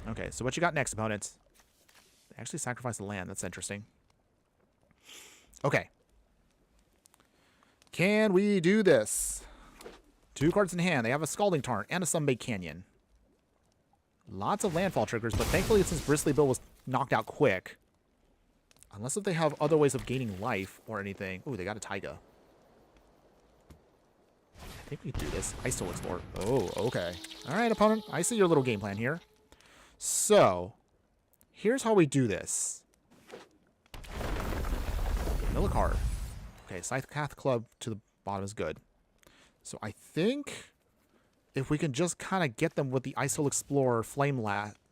Okay, so what you got next, opponent? They actually sacrificed the land. That's interesting. Okay. Can we do this? 2 cards in hand. They have a Scalding Tarn and a Sunbaked Canyon. Lots of landfall triggers, but thankfully since Bristly Bill was knocked out quick, unless if they have other ways of gaining life or anything. Ooh, they got a Taiga. I think we can do this. Ice Soul Explorer. Oh, okay. All right, opponent. I see your little game plan here. So, here's how we do this. Mill a card. Okay, Scythe Club to the bottom is good. So I think if we can just kind of get them with the Ice Soul Explorer Flame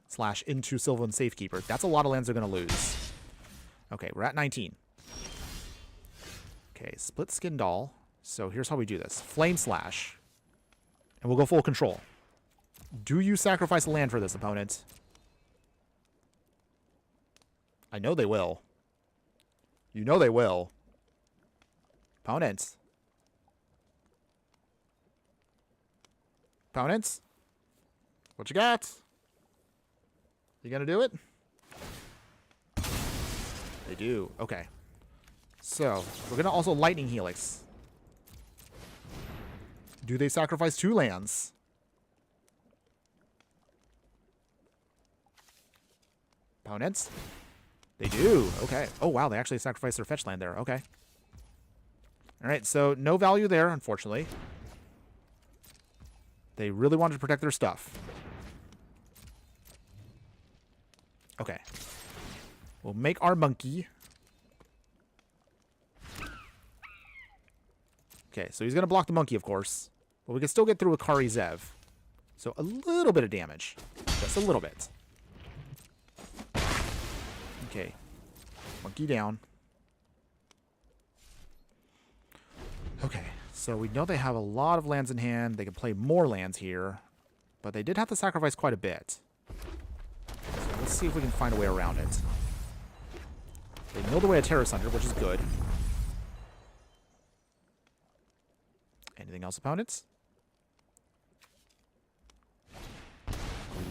Slash into Sylvan Safekeeper, that's a lot of lands they're going to lose. Okay, we're at 19. Okay, Split Skin Doll. So here's how we do this. Flame Slash. And we'll go full control. Do you sacrifice a land for this, opponent? I know they will. You know they will. Opponents. Opponents? What you got? You gonna do it? They do. Okay. So, we're gonna also Lightning Helix. Do they sacrifice 2 lands? Opponents? They do. Okay. Oh, wow. They actually sacrificed their fetch land there. Okay. All right. So, no value there, unfortunately. They really wanted to protect their stuff. Okay. We'll make our monkey. Okay. So, he's going to block the monkey, of course. But we can still get through a Kari Zev. So, a little bit of damage. Just a little bit. Okay. Monkey down. Okay. So we know they have a lot of lands in hand. They can play more lands here. But they did have to sacrifice quite a bit. So let's see if we can find a way around it. They milled away a Terror Sunder, which is good. Anything else, opponents?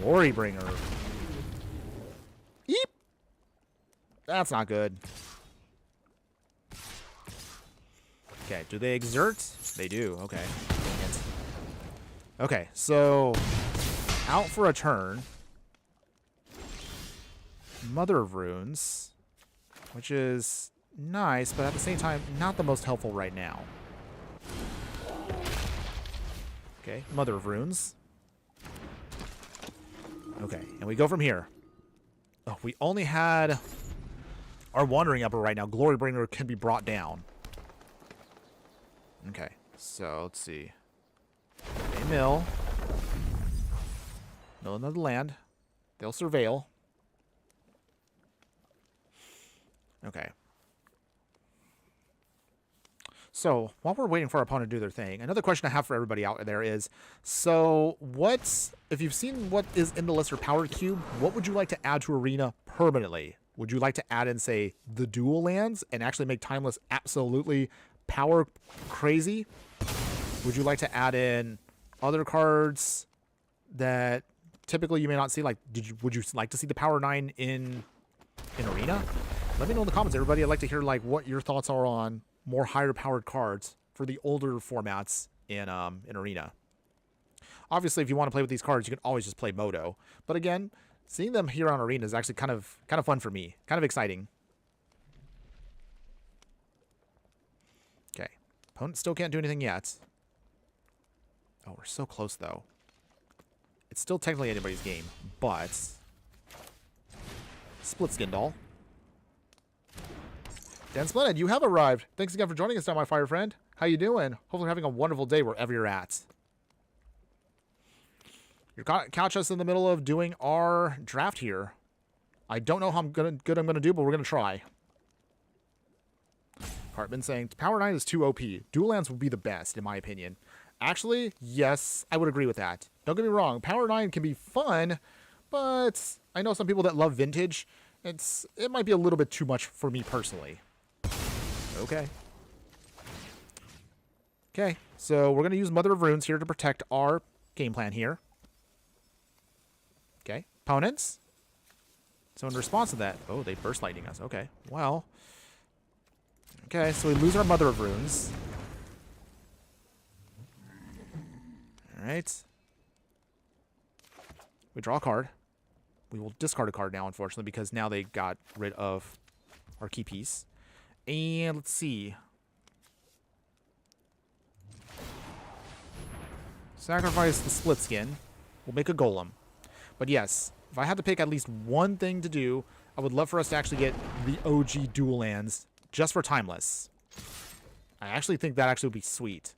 Glorybringer. Eep! That's not good. Okay, do they exert? They do, okay. Dang it. Okay, so out for a turn. Mother of Runes, which is nice, but at the same time, not the most helpful right now. Okay, Mother of Runes. Okay, and we go from here. Oh, we only had our Wandering Upper right now. Glorybringer can be brought down. Okay, so let's see. They mill. Mill another land. They'll surveil. Okay. So, while we're waiting for our opponent to do their thing, another question I have for everybody out there is, so if you've seen what is in the Lesser Power Cube, what would you like to add to Arena permanently? Would you like to add in, say, the dual lands and actually make Timeless absolutely power crazy? Would you like to add in other cards that typically you may not see? Like, would you like to see the Power 9 in Arena? Let me know in the comments, everybody. I'd like to hear like what your thoughts are on more higher powered cards for the older formats in Arena. Obviously, if you want to play with these cards, you can always just play Moto. But again, seeing them here on Arena is actually kind of fun for me. Kind of exciting. Okay. Opponent still can't do anything yet. Oh, we're so close, though. It's still technically anybody's game, but Split Skin Doll. Dan Splendid, you have arrived. Thanks again for joining us now, my fire friend. How you doing? Hopefully you're having a wonderful day wherever you're at. Catch us in the middle of doing our draft here. I don't know how good I'm gonna do, but we're gonna try. Hartman saying Power 9 is too OP. Dual lands would be the best, in my opinion. Actually, yes, I would agree with that. Don't get me wrong, Power 9 can be fun, but I know some people that love Vintage. It might be a little bit too much for me personally. Okay. Okay, so we're going to use Mother of Runes here to protect our game plan here. Okay, opponents. So in response to that, oh, they burst lightning us. Okay, well. Okay, so we lose our Mother of Runes. Alright. We draw a card. We will discard a card now, unfortunately, because now they got rid of our key piece. And let's see. Sacrifice the split skin. We'll make a golem. But yes, if I had to pick at least one thing to do, I would love for us to actually get the OG dual lands just for Timeless. I actually think that actually would be sweet.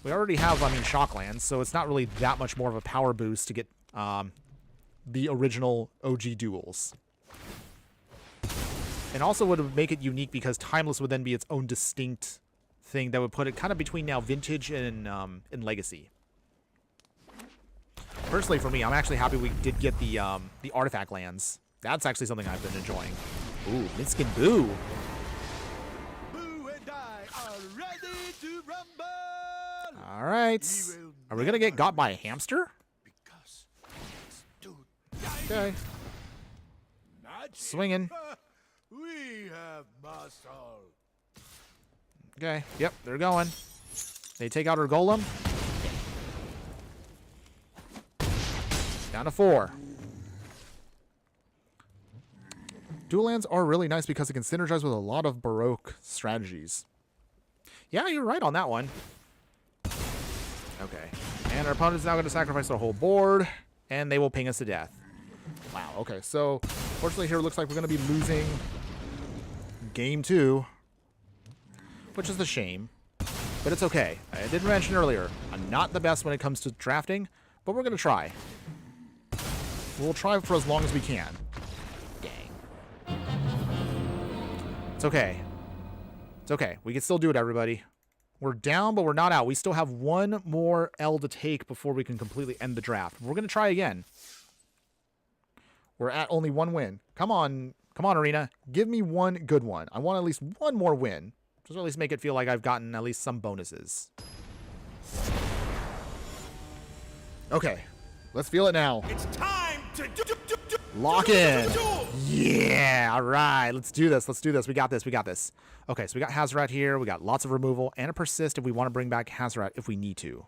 We already have, shock lands, so it's not really that much more of a power boost to get the original OG duels. And also would make it unique because Timeless would then be its own distinct thing that would put it kind of between now Vintage and Legacy. Personally, for me, I'm actually happy we did get the artifact lands. That's actually something I've been enjoying. Ooh, Minskin Boo. Boo and I are ready to rumble. All right. Are we going to get got by a hamster? Because it's too Okay. magic. Swinging. We have muscle. Okay. Yep, they're going. They take out our golem. Down to 4. Dual lands are really nice because it can synergize with a lot of Baroque strategies. Yeah, you're right on that one. Okay. And our opponent's now going to sacrifice their whole board, and they will ping us to death. Wow, okay. So, fortunately here it looks like we're going to be losing game 2, which is a shame, but it's okay. I did mention earlier, I'm not the best when it comes to drafting, but we're going to try. We'll try for as long as we can. Dang. It's okay. It's okay. We can still do it, everybody. We're down, but we're not out. We still have one more L to take before we can completely end the draft. We're going to try again. We're at only 1 win. Come on. Come on, Arena. Give me one good one. I want at least one more win. Just at least make it feel like I've gotten at least some bonuses. Okay. Let's feel it now. It's time to Lock in. Yeah. All right. Let's do this. Let's do this. We got this. We got this. Okay. So we got Hazoret here. We got lots of removal and a persist if we want to bring back Hazoret if we need to.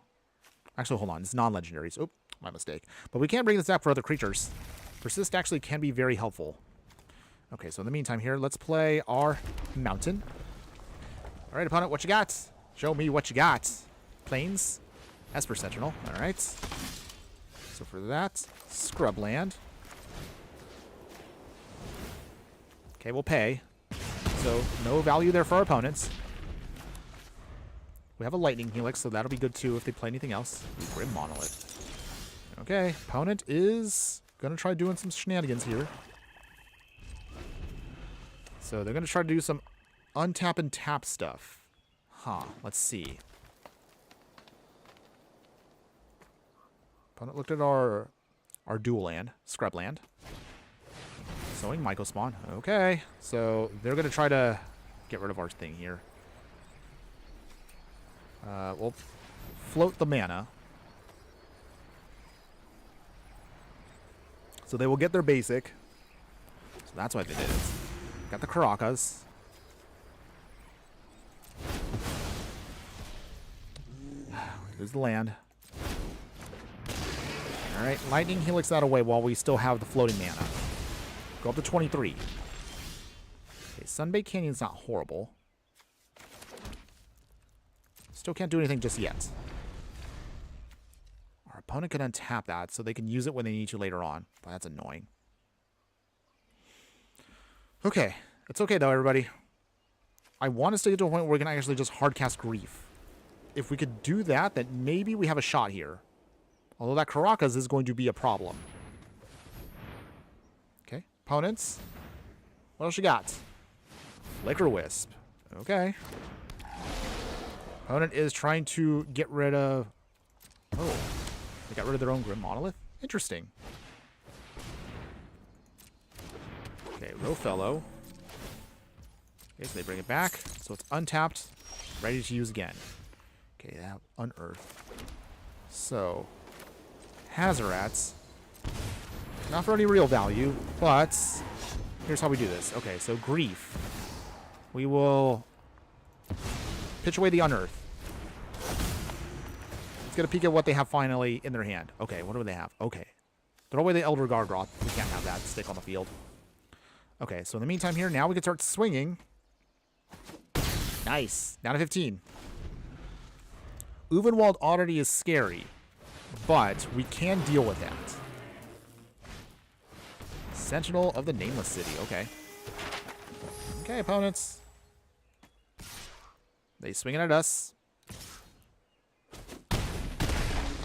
Actually, hold on. It's non-legendaries. Oh, my mistake. But we can bring this back for other creatures. Persist actually can be very helpful. Okay. So in the meantime here, let's play our mountain. All right, opponent. What you got? Show me what you got. Plains. Esper Sentinel. All right. So for that, Scrubland. Okay, we'll pay. So no value there for our opponents. We have a Lightning Helix, so that'll be good too if they play anything else. Grim Monolith. Okay, opponent is going to try doing some shenanigans here. So they're going to try to do some untap and tap stuff. Huh, let's see. Opponent looked at our dual land, Scrubland. Sowing Mycospawn. Okay, so they're going to try to get rid of our thing here. We'll float the mana. So they will get their basic. So that's why they did it. Got the Karakas. There's the land. Alright, Lightning Helix that away while we still have the floating mana. Go up to 23. Okay, Sunbaked Canyon's not horrible. Still can't do anything just yet. Our opponent can untap that, so they can use it when they need to later on. But that's annoying. Okay. It's okay, though, everybody. I want us to get to a point where we can actually just hardcast Grief. If we could do that, then maybe we have a shot here. Although that Caracas is going to be a problem. Okay, opponents. What else you got? Flicker Wisp. Okay. Opponent is trying to get rid of... Oh, they got rid of their own Grim Monolith? Interesting. Okay, Rofellow. Okay, so they bring it back. So it's untapped, ready to use again. Okay, that Unearth. So, Hazarats. Not for any real value, but here's how we do this. Okay, so Grief. We will pitch away the Unearth. Let's get a peek at what they have finally in their hand. Okay, what do they have? Okay. Throw away the Elder Gargroth. We can't have that stick on the field. Okay, so in the meantime here, now we can start swinging. Nice. Down to 15. Uvenwald Oddity is scary, but we can deal with that. Sentinel of the Nameless City. Okay. Okay, opponents. They swinging at us.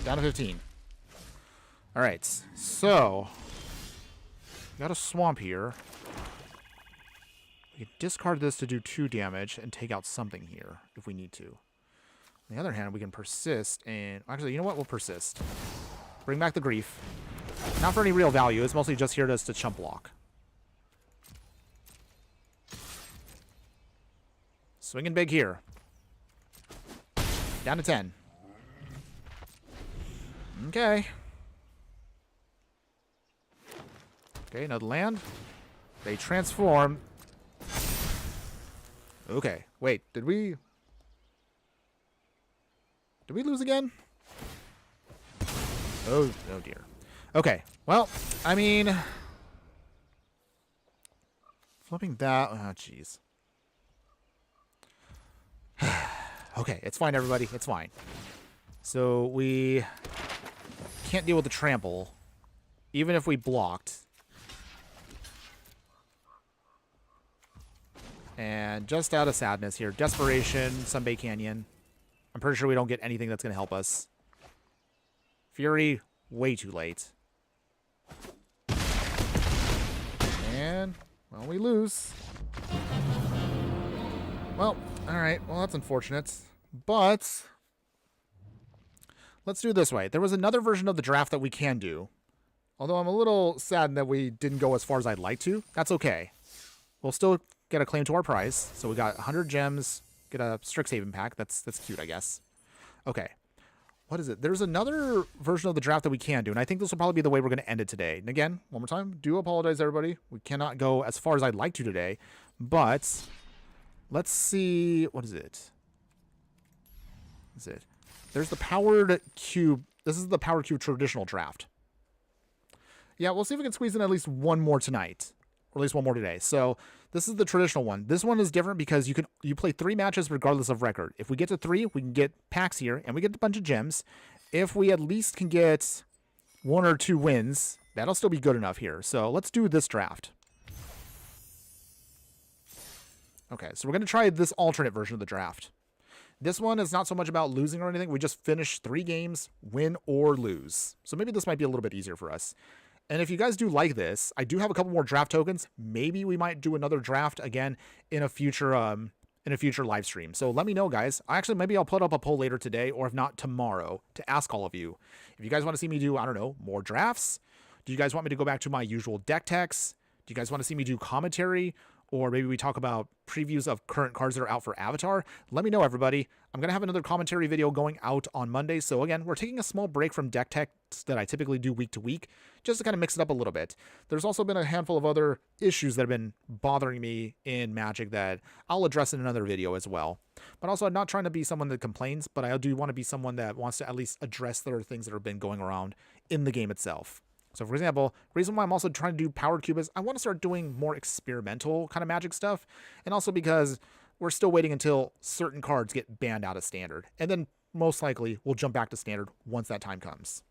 Down to 15. All right, so got a swamp here. We can discard this to do 2 damage and take out something here if we need to. On the other hand, we can persist and... Actually, you know what? We'll persist. Bring back the Grief. Not for any real value. It's mostly just here to chump block. Swinging big here. Down to 10. Okay. Okay, another land. They transform. Okay, wait, did we lose again? Oh dear. Okay, well, I mean, flipping that, oh jeez. Okay, it's fine, everybody, it's fine. So we can't deal with the trample, even if we blocked. And just out of sadness here, Desperation, Sunbay Canyon. I'm pretty sure we don't get anything that's going to help us. Fury, way too late. And, well, we lose. Well, alright, well, that's unfortunate. But, let's do it this way. There was another version of the draft that we can do. Although I'm a little saddened that we didn't go as far as I'd like to. That's okay. We'll still get a claim to our prize. So we got 100 gems, get a Strixhaven pack. That's cute, I guess. Okay. What is it? There's another version of the draft that we can do, and I think this will probably be the way we're going to end it today. And again, one more time, do apologize, everybody. We cannot go as far as I'd like to today, but let's see. What is it? What is it? There's the Powered Cube. This is the Powered Cube traditional draft. Yeah, we'll see if we can squeeze in at least one more tonight, or at least one more today. So this is the traditional one. This one is different because you play 3 matches regardless of record. If we get to 3, we can get packs here, and we get a bunch of gems. If we at least can get 1 or 2 wins, that'll still be good enough here. So let's do this draft. Okay, so we're going to try this alternate version of the draft. This one is not so much about losing or anything. We just finish 3 games, win or lose. So maybe this might be a little bit easier for us. And if you guys do like this, I do have a couple more draft tokens. Maybe we might do another draft again in a future live stream. So let me know, guys. Maybe I'll put up a poll later today, or if not tomorrow, to ask all of you. If you guys want to see me do, I don't know, more drafts, do you guys want me to go back to my usual deck techs? Do you guys want to see me do commentary? Or maybe we talk about previews of current cards that are out for Avatar. Let me know, everybody. I'm going to have another commentary video going out on Monday. So again, we're taking a small break from deck techs that I typically do week to week, just to kind of mix it up a little bit. There's also been a handful of other issues that have been bothering me in Magic that I'll address in another video as well. But also, I'm not trying to be someone that complains, but I do want to be someone that wants to at least address the things that have been going around in the game itself. So for example, the reason why I'm also trying to do Powered Cube is I want to start doing more experimental kind of Magic stuff. And also because we're still waiting until certain cards get banned out of Standard. And then most likely we'll jump back to Standard once that time comes.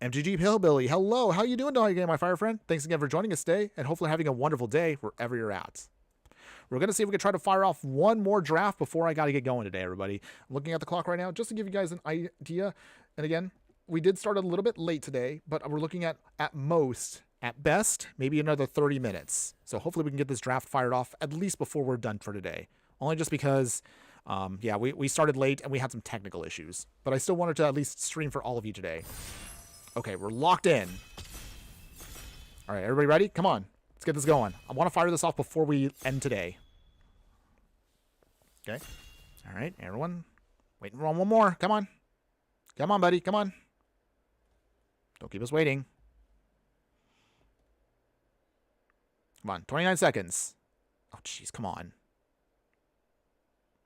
MTG Hillbilly, hello, how you doing tonight, my fire friend? Thanks again for joining us today, and hopefully having a wonderful day wherever you're at. We're going to see if we can try to fire off one more draft before I got to get going today, everybody. I'm looking at the clock right now just to give you guys an idea. And again, we did start a little bit late today, but we're looking at most, at best, maybe another 30 minutes. So hopefully we can get this draft fired off at least before we're done for today. Only just because, yeah, we started late and we had some technical issues. But I still wanted to at least stream for all of you today. Okay, we're locked in. All right, everybody ready? Come on. Let's get this going. I want to fire this off before we end today. Okay. All right, everyone. Waiting for one more. Come on. Come on, buddy. Come on. Don't keep us waiting. Come on. 29 seconds. Oh, jeez. Come on.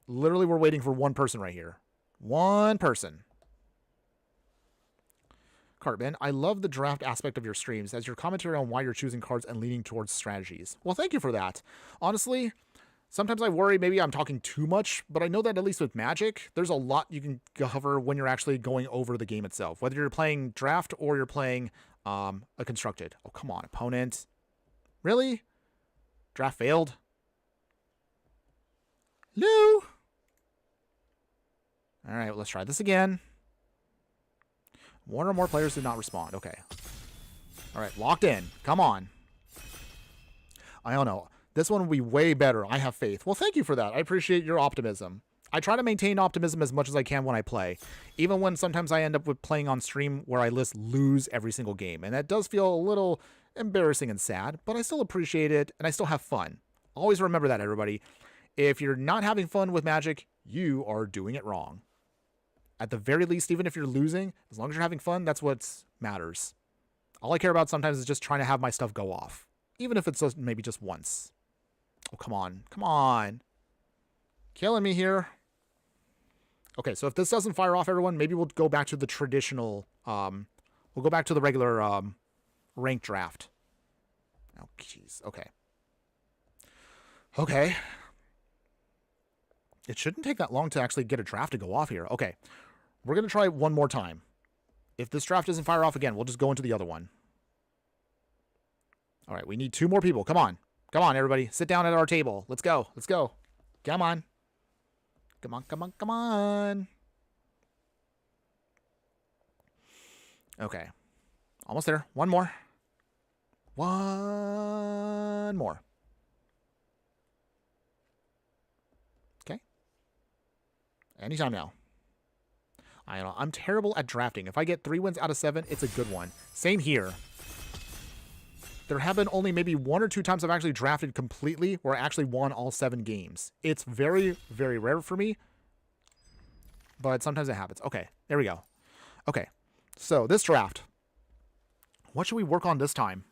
Literally, we're waiting for one person right here. One person. Cartman, I love the draft aspect of your streams as your commentary on why you're choosing cards and leaning towards strategies. Well, thank you for that. Honestly, sometimes I worry maybe I'm talking too much, but I know that at least with Magic, there's a lot you can cover when you're actually going over the game itself. Whether you're playing draft or you're playing a constructed. Oh, come on, opponent. Really? Draft failed? Lou! All right, well, let's try this again. One or more players did not respond. Okay. All right, locked in. Come on. I don't know. This one will be way better. I have faith. Well, thank you for that. I appreciate your optimism. I try to maintain optimism as much as I can when I play, even when sometimes I end up with playing on stream where I lose every single game. And that does feel a little embarrassing and sad, but I still appreciate it and I still have fun. Always remember that, everybody. If you're not having fun with Magic, you are doing it wrong. At the very least, even if you're losing, as long as you're having fun, that's what matters. All I care about sometimes is just trying to have my stuff go off, even if it's just, maybe just once. Oh, come on. Come on. Killing me here. Okay, so if this doesn't fire off, everyone, maybe we'll go back to the traditional, we'll go back to the regular ranked draft. Oh, jeez. Okay. Okay. It shouldn't take that long to actually get a draft to go off here. Okay. We're going to try one more time. If this draft doesn't fire off again, we'll just go into the other one. All right, we need 2 more people. Come on. Come on, everybody. Sit down at our table. Let's go. Let's go. Come on. Come on, come on, come on. Okay. Almost there. One more. One more. Okay. Anytime now. I don't know. I'm terrible at drafting. If I get 3 wins out of 7, it's a good one. Same here. There have been only maybe 1 or 2 times I've actually drafted completely where I actually won all 7 games. It's very, very rare for me, but sometimes it happens. Okay, there we go. Okay, so this draft. What should we work on this time?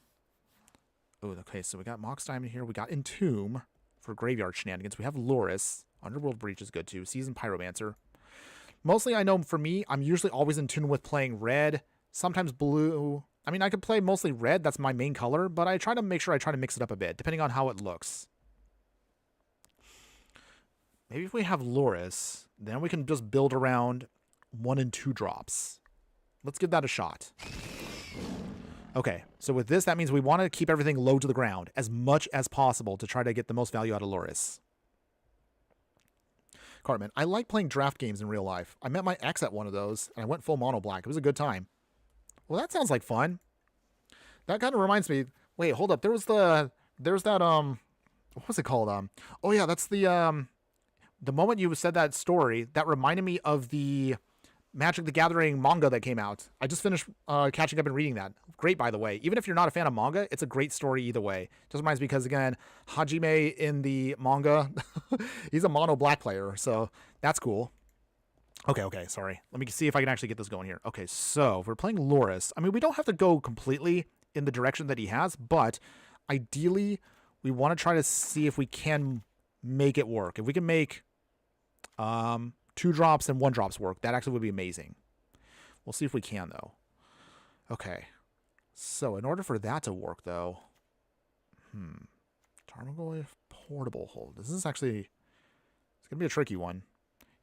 Oh, okay, so we got Mox Diamond here. We got Entomb for graveyard shenanigans. We have Loris. Underworld Breach is good too. Seasoned Pyromancer. Mostly, I know for me, I'm usually always in tune with playing red, sometimes blue. I mean, I could play mostly red. That's my main color, but I try to make sure I try to mix it up a bit, depending on how it looks. Maybe if we have Loris, then we can just build around 1 and 2 drops. Let's give that a shot. Okay, so with this, that means we want to keep everything low to the ground as much as possible to try to get the most value out of Loris. Cartman, I like playing draft games in real life. I met my ex at one of those, and I went full mono black. It was a good time. Well, that sounds like fun. That kind of reminds me. Wait, hold up. There's that what was it called? Oh yeah, that's the moment you said that story, that reminded me of the Magic the Gathering manga that came out. I just finished catching up and reading that. Great, by the way. Even if you're not a fan of manga, it's a great story either way. Just reminds me because, again, Hajime in the manga, he's a mono black player, so that's cool. Okay, sorry. Let me see if I can actually get this going here. Okay, so if we're playing Loris, I mean, we don't have to go completely in the direction that he has, but ideally, we want to try to see if we can make it work. If we can make 2 drops and 1 drops work, that actually would be amazing. We'll see if we can, though. Okay. So, in order for that to work, though, Tarmogoyf Portable Hold. This is actually, it's going to be a tricky one.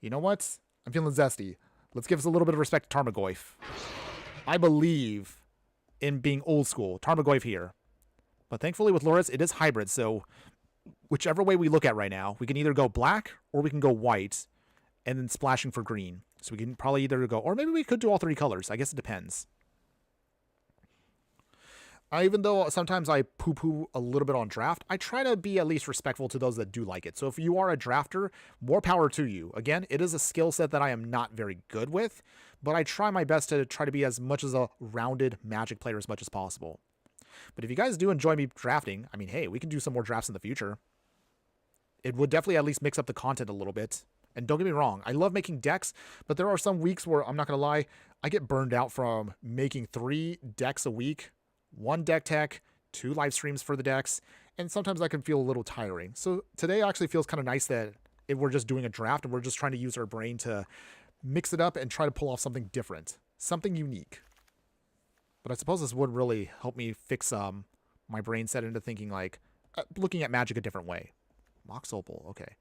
You know what? I'm feeling zesty. Let's give us a little bit of respect to Tarmogoyf. I believe in being old school. Tarmogoyf here. But thankfully with Loris, it is hybrid, so whichever way we look at right now, we can either go black or we can go white and then splashing for green. So we can probably either go, or maybe we could do all 3 colors. I guess it depends. Even though sometimes I poo-poo a little bit on draft, I try to be at least respectful to those that do like it. So if you are a drafter, more power to you. Again, it is a skill set that I am not very good with, but I try my best to try to be as much as a rounded Magic player as much as possible. But if you guys do enjoy me drafting, I mean, hey, we can do some more drafts in the future. It would definitely at least mix up the content a little bit. And don't get me wrong, I love making decks, but there are some weeks where, I'm not going to lie, I get burned out from making 3 decks a week. 1 deck tech, 2 live streams for the decks, and sometimes that can feel a little tiring. So today actually feels kind of nice that if we're just doing a draft and we're just trying to use our brain to mix it up and try to pull off something different, something unique. But I suppose this would really help me fix my brain set into thinking like, looking at Magic a different way. Mox Opal, okay.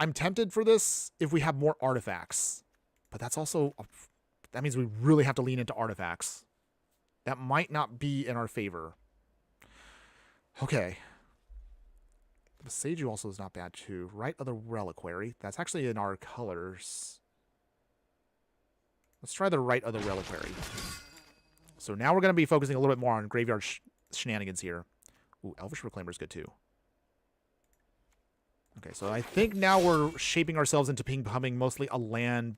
I'm tempted for this if we have more artifacts, but that's also, that means we really have to lean into artifacts. That might not be in our favor. Okay. The Seiju also is not bad too. Right of the Reliquary. That's actually in our colors. Let's try the Right of the Reliquary. So now we're going to be focusing a little bit more on graveyard shenanigans here. Ooh, Elvish Reclaimer is good too. Okay, so I think now we're shaping ourselves into becoming mostly a land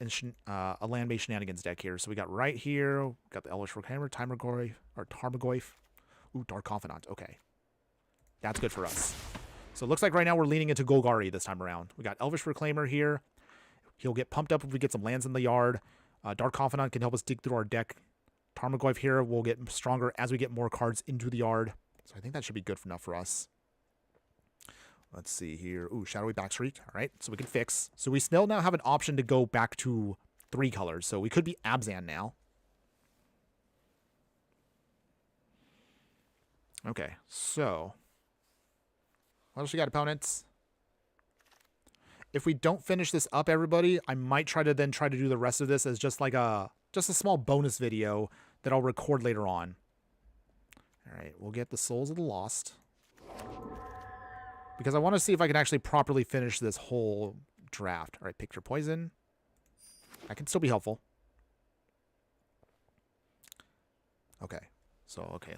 and a land-based shenanigans deck here. So we got right here, got the Elvish Reclaimer, Tarmogoyf. Ooh, Dark Confidant. Okay. That's good for us. So it looks like right now we're leaning into Golgari this time around. We got Elvish Reclaimer here. He'll get pumped up if we get some lands in the yard. Dark Confidant can help us dig through our deck. Tarmogoyf here will get stronger as we get more cards into the yard. So I think that should be good enough for us. Let's see here. Ooh, Shadowy Backstreak. All right, so we can fix. So we still now have an option to go back to 3 colors. So we could be Abzan now. Okay, so what else we got, opponents? If we don't finish this up, everybody, I might try to do the rest of this as just like a small bonus video that I'll record later on. All right, we'll get the Souls of the Lost. Because I want to see if I can actually properly finish this whole draft. All right, Picture Poison. That can still be helpful. Okay. So, okay.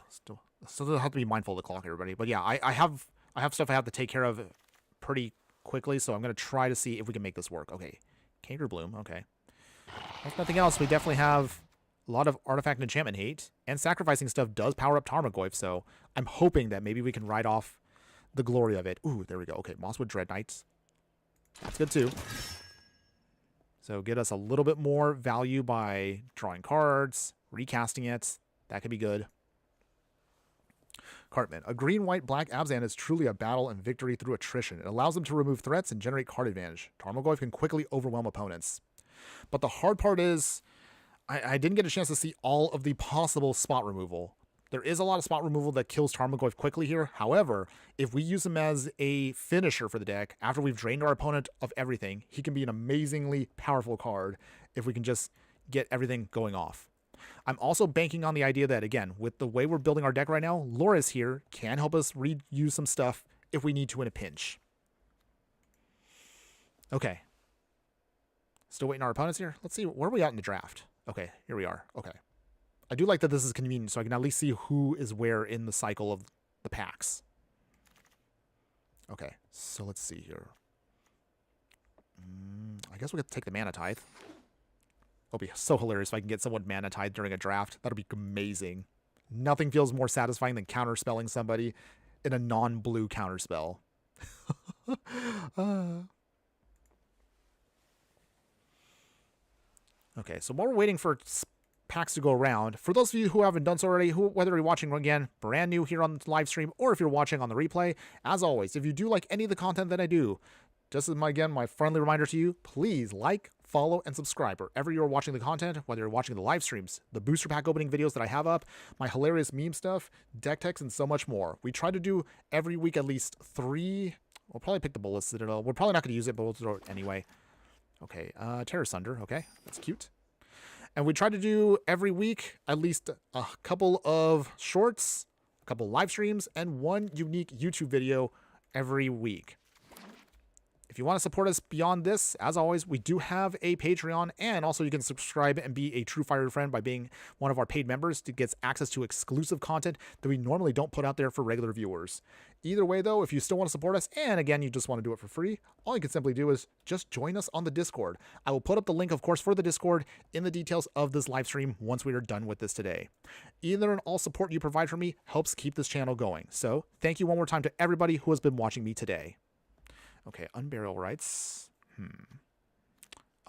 Still have to be mindful of the clock, everybody. But yeah, I have stuff I have to take care of pretty quickly, so I'm going to try to see if we can make this work. Okay. Kangaroo Bloom. Okay. If nothing else, we definitely have a lot of artifact and enchantment hate. And sacrificing stuff does power up Tarmogoyf, so I'm hoping that maybe we can ride off the glory of it. Ooh, there we go. Okay, Mosswood Dread Knights. That's good too. So get us a little bit more value by drawing cards, recasting it. That could be good. Cartman. A green-white-black Abzan is truly a battle and victory through attrition. It allows them to remove threats and generate card advantage. Tarmogoyf can quickly overwhelm opponents. But the hard part is, I didn't get a chance to see all of the possible spot removal. There is a lot of spot removal that kills Tarmogoyf quickly here. However, if we use him as a finisher for the deck, after we've drained our opponent of everything, he can be an amazingly powerful card if we can just get everything going off. I'm also banking on the idea that, again, with the way we're building our deck right now, Loris here can help us reuse some stuff if we need to in a pinch. Okay. Still waiting on our opponents here. Let's see, where are we at in the draft? Okay, here we are. Okay. I do like that this is convenient, so I can at least see who is where in the cycle of the packs. Okay, so let's see here. I guess we could take the Mana Tithe. It'll be so hilarious if I can get someone Mana Tithe during a draft. That'll be amazing. Nothing feels more satisfying than counterspelling somebody in a non-blue counterspell. Okay, so while we're waiting for packs to go around, for those of you who haven't done so already, whether you're watching again brand new here on the live stream or if you're watching on the replay, as always, if you do like any of the content that I do, just as my friendly reminder to you, please like, follow, and subscribe wherever you're watching the content, whether you're watching the live streams, the booster pack opening videos that I have up, my hilarious meme stuff, deck techs, and so much more. We try to do every week at least 3. We'll probably pick the Bullet Citadel. We're probably not going to use it, but we'll throw it anyway. Okay, Terror Sunder. Okay, that's cute. And we try to do every week at least a couple of shorts, a couple live streams, and one unique YouTube video every week. If you want to support us beyond this, as always, we do have a Patreon, and also you can subscribe and be a true fiery friend by being one of our paid members to get access to exclusive content that we normally don't put out there for regular viewers. Either way, though, if you still want to support us, and again, you just want to do it for free, all you can simply do is just join us on the Discord. I will put up the link, of course, for the Discord in the details of this live stream once we are done with this today. Either and all support you provide for me helps keep this channel going. So thank you one more time to everybody who has been watching me today. Okay, Unburial Rites.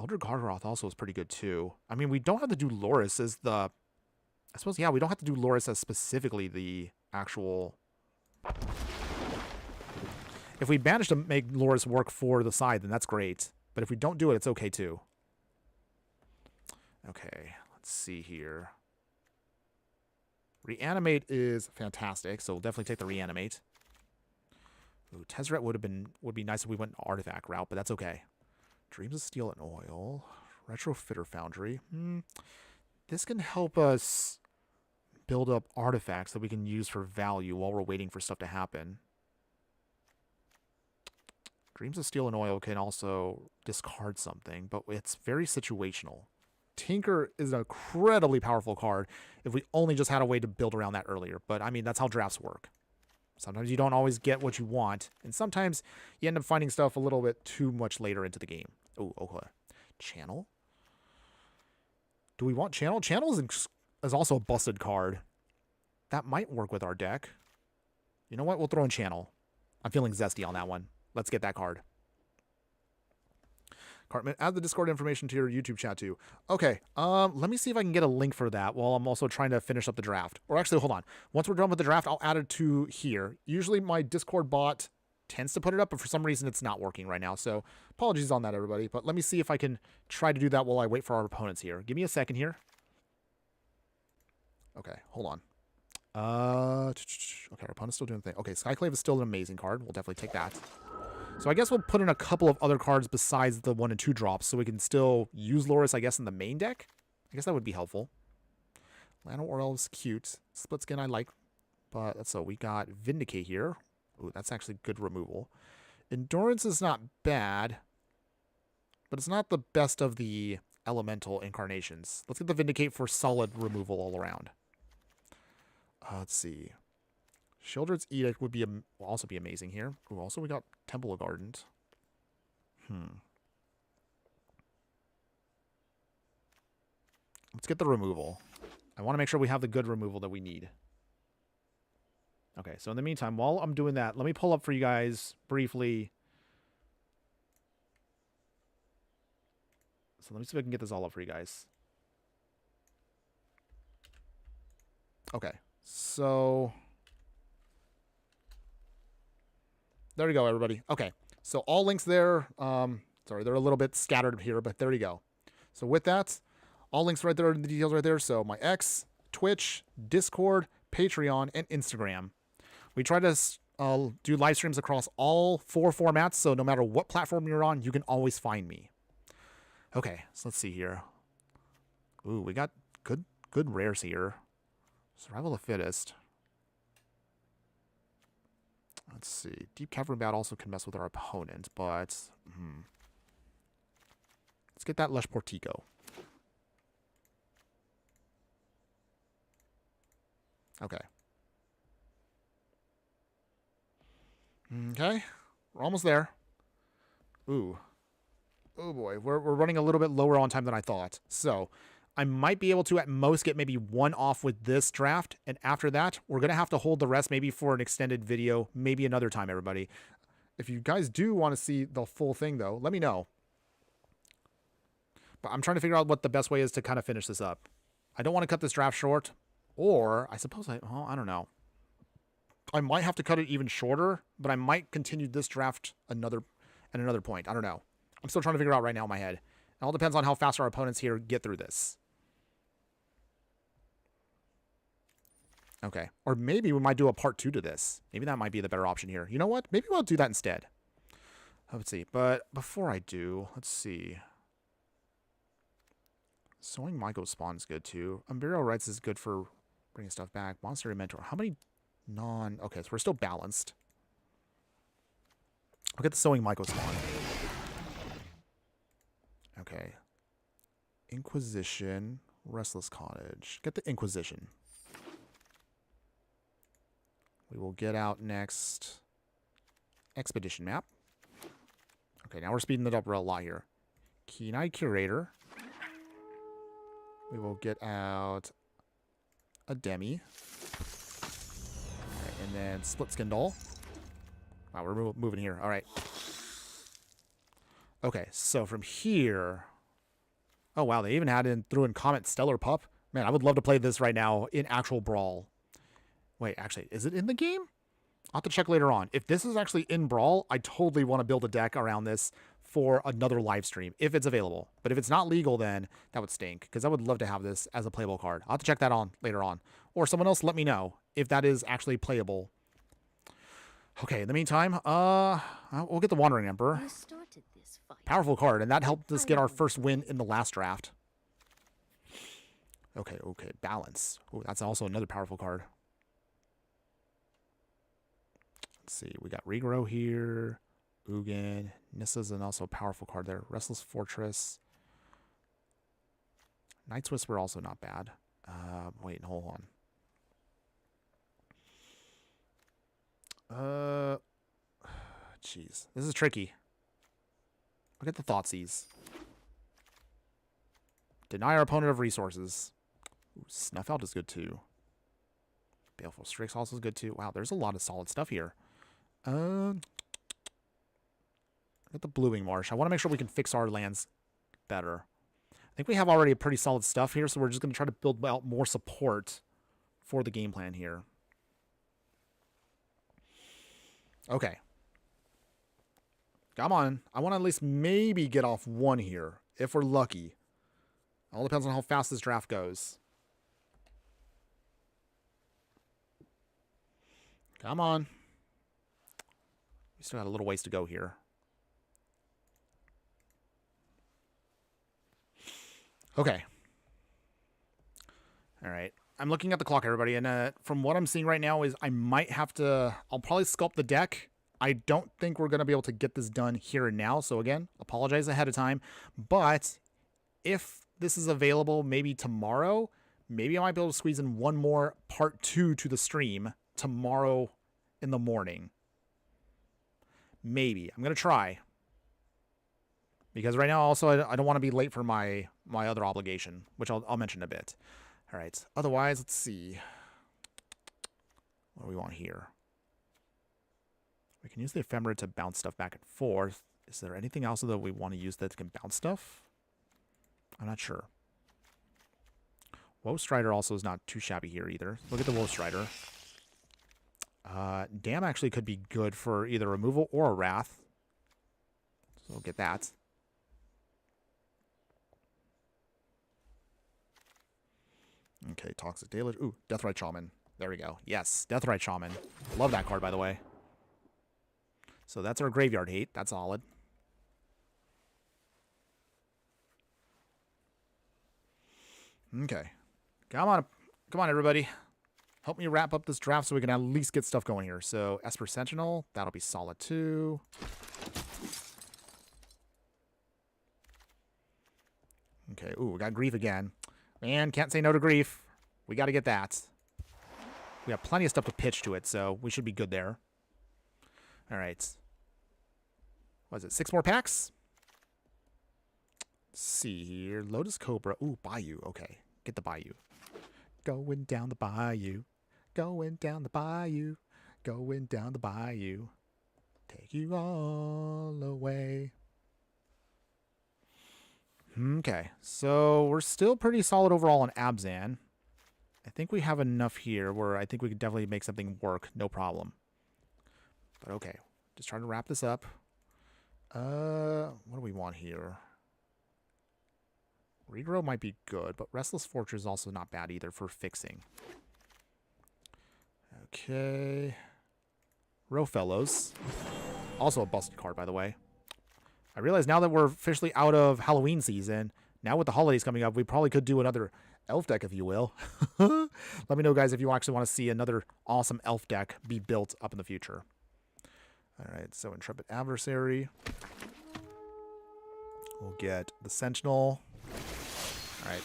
Elder Gargaroth also is pretty good too. I mean, we don't have to do Loris as the... I suppose, yeah, we don't have to do Loris as specifically the actual... If we manage to make Loris work for the side, then that's great. But if we don't do it, it's okay too. Okay, let's see here. Reanimate is fantastic, so we'll definitely take the Reanimate. Ooh, Tezzeret would be nice if we went Artifact route, but that's okay. Dreams of Steel and Oil. Retrofitter Foundry. This can help us build up artifacts that we can use for value while we're waiting for stuff to happen. Dreams of Steel and Oil can also discard something, but it's very situational. Tinker is an incredibly powerful card if we only just had a way to build around that earlier. But, I mean, that's how drafts work. Sometimes you don't always get what you want, and sometimes you end up finding stuff a little bit too much later into the game. Oh, okay. Channel? Do we want Channel? Channel is also a busted card. That might work with our deck. You know what? We'll throw in Channel. I'm feeling zesty on that one. Let's get that card. Cartman, add the Discord information to your YouTube chat too. Okay, let me see if I can get a link for that while I'm also trying to finish up the draft. Or actually, hold on. Once we're done with the draft, I'll add it to here. Usually my Discord bot tends to put it up, but for some reason it's not working right now. So apologies on that, everybody. But let me see if I can try to do that while I wait for our opponents here. Give me a second here. Okay, hold on. Okay, our opponent's still doing the thing. Okay, Skyclave is still an amazing card. We'll definitely take that. So I guess we'll put in a couple of other cards besides the 1 and 2 drops so we can still use Loris, I guess, in the main deck. I guess that would be helpful. Lano Orel is cute. Split Skin I like. But that's so we got Vindicate here. Ooh, that's actually good removal. Endurance is not bad, but it's not the best of the elemental incarnations. Let's get the Vindicate for solid removal all around. Let's see. Sheoldred's Edict would will also be amazing here. Ooh, also we got Temple of Ardent. Let's get the removal. I want to make sure we have the good removal that we need. Okay, so in the meantime, while I'm doing that, let me pull up for you guys briefly. So let me see if I can get this all up for you guys. Okay, so... there we go, everybody. Okay, so all links there. Sorry, they're a little bit scattered here, but there you go. So with that, all links right there in the details right there. So my X, Twitch, Discord, Patreon, and Instagram. We try to do live streams across all 4 formats, so no matter what platform you're on, you can always find me. Okay, so let's see here. Ooh, we got good rares here. Survival of the Fittest. Let's see. Deep Cavern Bat also can mess with our opponent, but... let's get that Lush Portico. Okay. Okay. We're almost there. Ooh. Oh boy. We're running a little bit lower on time than I thought. So, I might be able to at most get maybe 1 off with this draft, and after that, we're going to have to hold the rest maybe for an extended video, maybe another time, everybody. If you guys do want to see the full thing, though, let me know. But I'm trying to figure out what the best way is to kind of finish this up. I don't want to cut this draft short, or I suppose I don't know. I might have to cut it even shorter, but I might continue this draft at another point. I don't know. I'm still trying to figure out right now in my head. It all depends on how fast our opponents here get through this. Okay. Or maybe we might do a part 2 to this. Maybe that might be the better option here. You know what? Maybe we'll do that instead. Let's see. But before I do, let's see. Sowing Myco Spawn's good too. Unburial Rites is good for bringing stuff back. Monster Mentor. How many okay, so we're still balanced. I'll get the Sowing Myco Spawn. Okay. Inquisition, Restless Cottage. Get the Inquisition. We will get out next Expedition map. Okay, now we're speeding it up a lot here. Keen-Eyed Curator. We will get out a Demi. Okay, and then Split Skin Doll. Wow, we're moving here. All right. Okay, so from here... Oh, wow, they even threw in Comet Stellar Pup. Man, I would love to play this right now in actual Brawl. Wait, actually, is it in the game? I'll have to check later on. If this is actually in Brawl, I totally want to build a deck around this for another live stream, if it's available. But if it's not legal, then that would stink, because I would love to have this as a playable card. I'll have to check that on later on. Or someone else let me know if that is actually playable. Okay, in the meantime, we'll get the Wandering Emperor. You started this fight. Powerful card, and that helped us get our first win in the last draft. Okay, Balance. Ooh, that's also another powerful card. Let's see, we got Regrow here, Ugin, Nissa's and also a powerful card there. Restless Fortress. Night's Whisper also not bad. Wait, hold on. Jeez, this is tricky. Look at the Thoughtseize. Deny our opponent of resources. Ooh, Snuff Out is good too. Baleful Strix also is good too. Wow, there's a lot of solid stuff here. Get the Bluing Marsh. I want to make sure we can fix our lands better. I think we have already a pretty solid stuff here, so we're just going to try to build out more support for the game plan here. Okay. Come on. I want to at least maybe get off one here, if we're lucky. All depends on how fast this draft goes. Come on. We still got a little ways to go here. Okay. All right. I'm looking at the clock, everybody, and from what I'm seeing right now is I might have to... I'll probably sculpt the deck. I don't think we're going to be able to get this done here and now, so again, apologize ahead of time. But if this is available maybe tomorrow, maybe I might be able to squeeze in one more part 2 to the stream tomorrow in the morning. Maybe. I'm going to try. Because right now, also, I don't want to be late for my other obligation, which I'll mention in a bit. All right. Otherwise, let's see. What do we want here? We can use the Ephemera to bounce stuff back and forth. Is there anything else that we want to use that can bounce stuff? I'm not sure. Woe Strider also is not too shabby here either. Look at the Woe Strider. Dam actually could be good for either removal or a Wrath. So we'll get that. Okay, Toxic Deluge. Ooh, Deathrite Shaman. There we go. Yes, Deathrite Shaman. Love that card, by the way. So that's our Graveyard Hate. That's solid. Okay. Come on, everybody. Help me wrap up this draft so we can at least get stuff going here. So, Esper Sentinel, that'll be solid too. Okay, ooh, we got Grief again. Man, can't say no to Grief. We got to get that. We have plenty of stuff to pitch to it, so we should be good there. All right. What is it, 6 more packs? Let's see here. Lotus Cobra. Ooh, Bayou. Okay, get the Bayou. Going down the bayou. Going down the bayou. Going down the bayou. Take you all away. Okay, so we're still pretty solid overall on Abzan. I think we have enough here where I think we could definitely make something work, no problem. But okay, just trying to wrap this up. What do we want here? Regrow might be good, but Restless Fortress is also not bad either for fixing. Okay. Row Fellows. Also a busted card, by the way. I realize now that we're officially out of Halloween season, now with the holidays coming up, we probably could do another elf deck, if you will. Let me know, guys, if you actually want to see another awesome elf deck be built up in the future. All right, so Intrepid Adversary. We'll get the Sentinel. All right.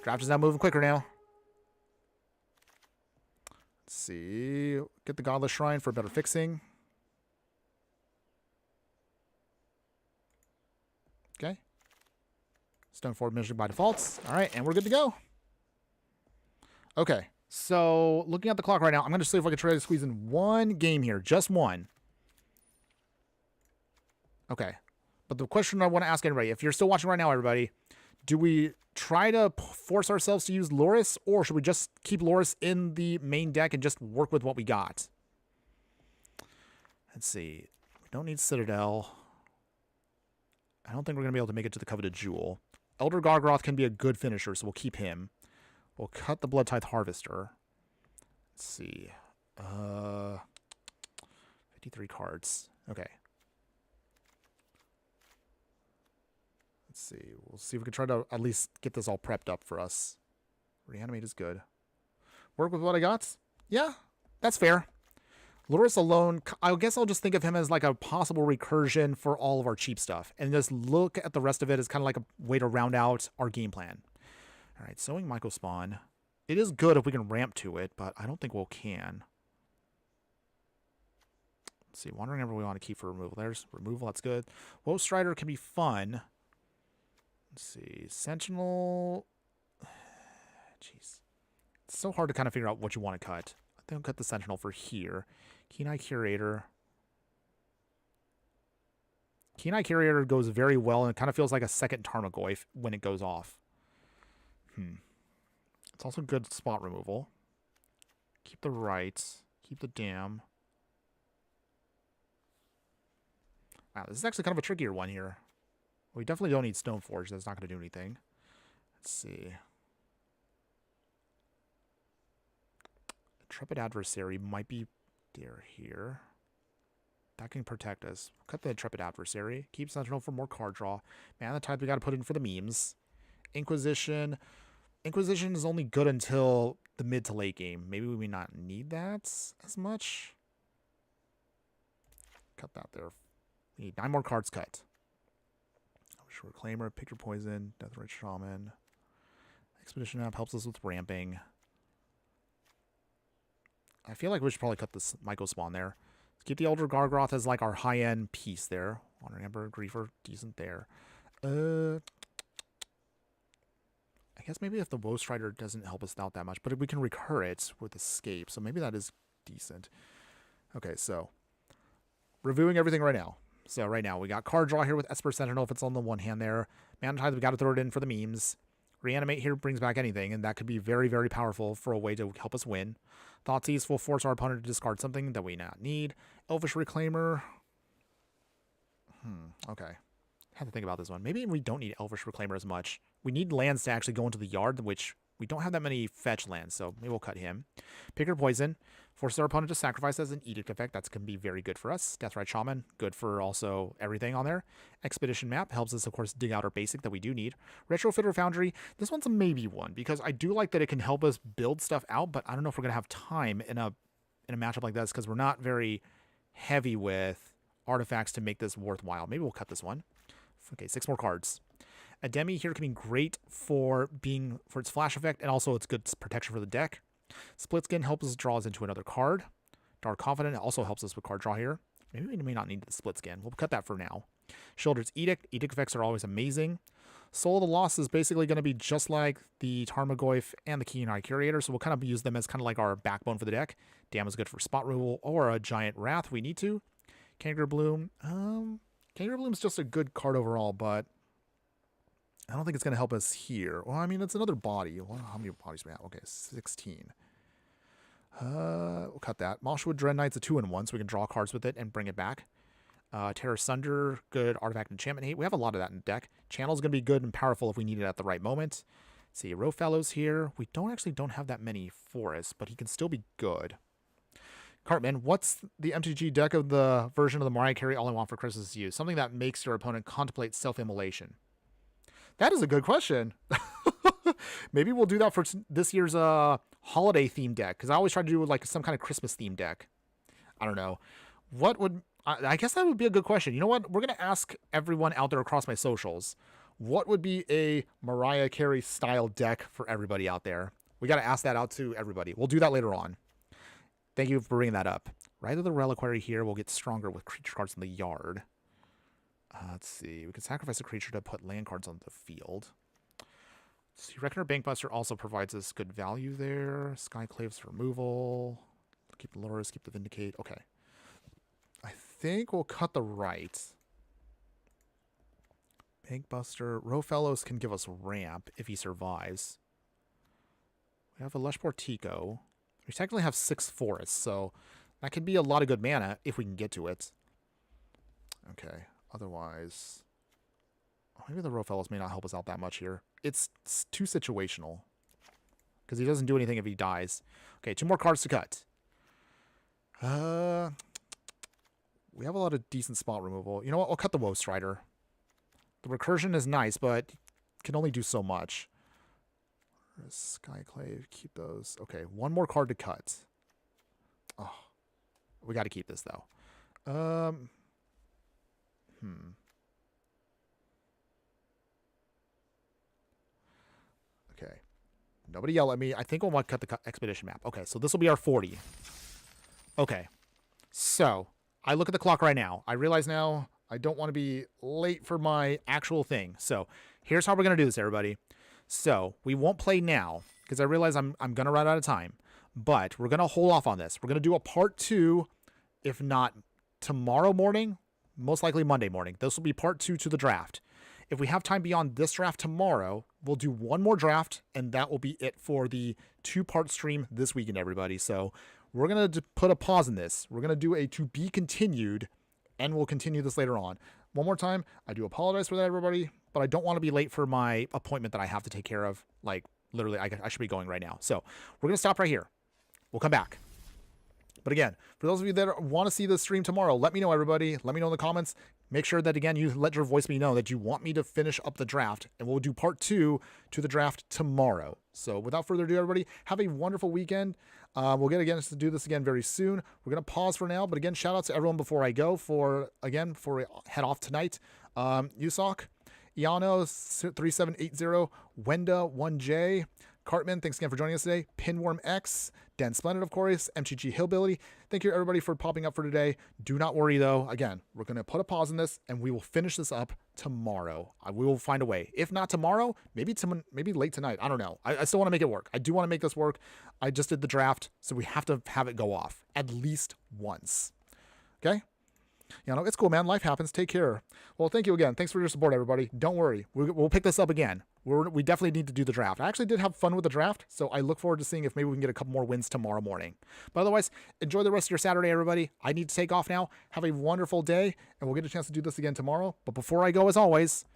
Draft is now moving quicker now. Let's see. Get the Godless Shrine for better fixing. Okay. Stone Forward Mission by default. All right, and we're good to go. Okay, so looking at the clock right now, I'm going to see if I can try to squeeze in one game here. Just one. Okay. But the question I want to ask everybody, if you're still watching right now, everybody, do we try to force ourselves to use Loris, or should we just keep Loris in the main deck and just work with what we got? Let's see. We don't need Citadel. I don't think we're going to be able to make it to the Coveted Jewel. Elder Gargroth can be a good finisher, so we'll keep him. We'll cut the Blood Tithe Harvester. Let's see. 53 cards. Okay. Let's see. We'll see if we can try to at least get this all prepped up for us. Reanimate is good. Work with what I got? Yeah, that's fair. Loris alone, I guess I'll just think of him as like a possible recursion for all of our cheap stuff. And just look at the rest of it as kind of like a way to round out our game plan. All right, Sowing Myco Spawn. It is good if we can ramp to it, but I don't think we can. Let's see, Wandering Ever we want to keep for removal. There's removal, that's good. Woe Strider can be fun. Let's see, Sentinel. Jeez. It's so hard to kind of figure out what you want to cut. I think I'll cut the Sentinel for here. Keen-Eye Curator. Keen-Eye Curator goes very well, and it kind of feels like a second Tarmogoyf when it goes off. It's also good spot removal. Keep the rights. Keep the dam. Wow, this is actually kind of a trickier one here. We definitely don't need Stoneforge. That's not going to do anything. Let's see. Intrepid Adversary might be there here. That can protect us. Cut the Intrepid Adversary. Keep Sentinel for more card draw. Man, the type we got to put in for the memes. Inquisition. Inquisition is only good until the mid to late game. Maybe we may not need that as much. Cut that there. We need 9 more cards cut. Reclaimer, Pick Your Poison, Deathrite Shaman. Expedition app helps us with ramping. I feel like we should probably cut this Myco Spawn there. Let's keep the Elder Gargroth as like our high-end piece there. Wandering Ember, Griefer, decent there. I guess maybe if the Woe Strider doesn't help us out that much, but we can recur it with Escape, so maybe that is decent. Okay, so reviewing everything right now. So right now, we got card draw here with Esper Sentinel if it's on the one hand there. Mana Tithe, we got to throw it in for the memes. Reanimate here brings back anything, and that could be very, very powerful for a way to help us win. Thoughtseize will force our opponent to discard something that we not need. Elvish Reclaimer. Okay. Have to think about this one. Maybe we don't need Elvish Reclaimer as much. We need lands to actually go into the yard, which we don't have that many fetch lands, so maybe we'll cut him. Pick Your Poison. Forces our opponent to sacrifice as an edict effect. That's going to be very good for us. Deathrite Shaman, good for also everything on there. Expedition Map helps us, of course, dig out our basic that we do need. Retrofitter Foundry, this one's a maybe one, because I do like that it can help us build stuff out, but I don't know if we're going to have time in a matchup like this, because we're not very heavy with artifacts to make this worthwhile. Maybe we'll cut this one. Okay, 6 more cards. Ademi here can be great for its flash effect, and also it's good protection for the deck. Split Skin helps us draw us into another card. Dark Confident also helps us with card draw here. Maybe we may not need the Split Skin. We'll cut that for now. Sheoldred's Edict. Edict effects are always amazing. Soul of the Lost is basically going to be just like the Tarmogoyf and the Keen-Eye Curator, so we'll kind of use them as kind of like our backbone for the deck. Dam is good for spot removal or a Giant Wrath if we need to. Kangaroo Bloom. Kangaroo Bloom's just a good card overall, but I don't think it's going to help us here. Well, I mean, it's another body. Well, how many bodies do we have? Okay, 16. We'll cut that. Moshwood Dread Knight's a 2-in-1, so we can draw cards with it and bring it back. Terror Sunder, good artifact enchantment hate. We have a lot of that in the deck. Channel's going to be good and powerful if we need it at the right moment. Let's see, Row Fellows here. We don't have that many forests, but he can still be good. Cartman, what's the MTG deck of the version of the Mariah Carey All I Want for Christmas Is You? Something that makes your opponent contemplate self-immolation. That is a good question. Maybe we'll do that for this year's holiday theme deck, because I always try to do like some kind of Christmas theme deck. I don't know. I guess that would be a good question. You know what? We're going to ask everyone out there across my socials, what would be a Mariah Carey style deck for everybody out there? We got to ask that out to everybody. We'll do that later on. Thank you for bringing that up. Right of the Reliquary here will get stronger with creature cards in the yard. Let's see. We can sacrifice a creature to put land cards on the field. So Reckoner Bankbuster also provides us good value there. Skyclave's removal. Keep the Lures, keep the Vindicate. Okay. I think we'll cut the right. Bankbuster. Rowfellows can give us ramp if he survives. We have a Lush Portico. We technically have 6 forests, so that could be a lot of good mana if we can get to it. Okay. Otherwise, maybe the Rowfellows may not help us out that much here. It's too situational because he doesn't do anything if he dies. Okay, 2 more cards to cut. We have a lot of decent spot removal. You know what? I'll cut the Woe Strider. The Recursion is nice, but can only do so much. Skyclave, keep those. Okay, 1 more card to cut. Oh, we got to keep this though. Okay. Nobody yell at me. I think we'll want to cut the expedition map. Okay, so this will be our 40. Okay. So, I look at the clock right now. I realize now I don't want to be late for my actual thing. So, here's how we're going to do this, everybody. So, we won't play now because I realize I'm going to run out of time. But we're going to hold off on this. We're going to do a part 2, if not tomorrow morning, most likely Monday morning. This will be part 2 to the draft. If we have time beyond this draft tomorrow, we'll do 1 more draft, and that will be it for the 2-part stream this weekend, everybody. So we're going to put a pause in this. We're going to do a to be continued, and we'll continue this later on. One more time, I do apologize for that, everybody, but I don't want to be late for my appointment that I have to take care of. Like, literally, I should be going right now. So we're going to stop right here. We'll come back. But again, for those of you that want to see the stream tomorrow, let me know, everybody. Let me know in the comments. Make sure that, again, you let your voice me know that you want me to finish up the draft. And we'll do part 2 to the draft tomorrow. So without further ado, everybody, have a wonderful weekend. We'll get again to do this again very soon. We're going to pause for now. But again, shout out to everyone before I go for head off tonight. Usoc, Iano 3780, Wenda 1J, Cartman, thanks again for joining us today. Pinworm X, Dan Splendid, of course, MTG Hillbilly. Thank you, everybody, for popping up for today. Do not worry, though. Again, we're going to put a pause on this, and we will finish this up tomorrow. We will find a way. If not tomorrow, maybe late tonight. I don't know. I still want to make it work. I do want to make this work. I just did the draft, so we have to have it go off at least once. Okay? You know, it's cool, man. Life happens. Take care. Well, thank you again. Thanks for your support, everybody. Don't worry. We'll pick this up again. We definitely need to do the draft. I actually did have fun with the draft, so I look forward to seeing if maybe we can get a couple more wins tomorrow morning. But otherwise, enjoy the rest of your Saturday, everybody. I need to take off now. Have a wonderful day, and we'll get a chance to do this again tomorrow. But before I go, as always,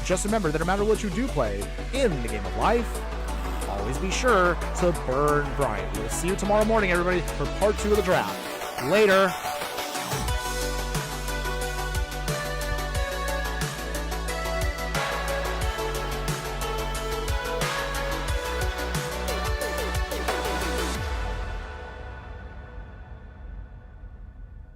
just remember that no matter what you do play in the game of life, always be sure to burn bright. We'll see you tomorrow morning, everybody, for part 2 of the draft. Later.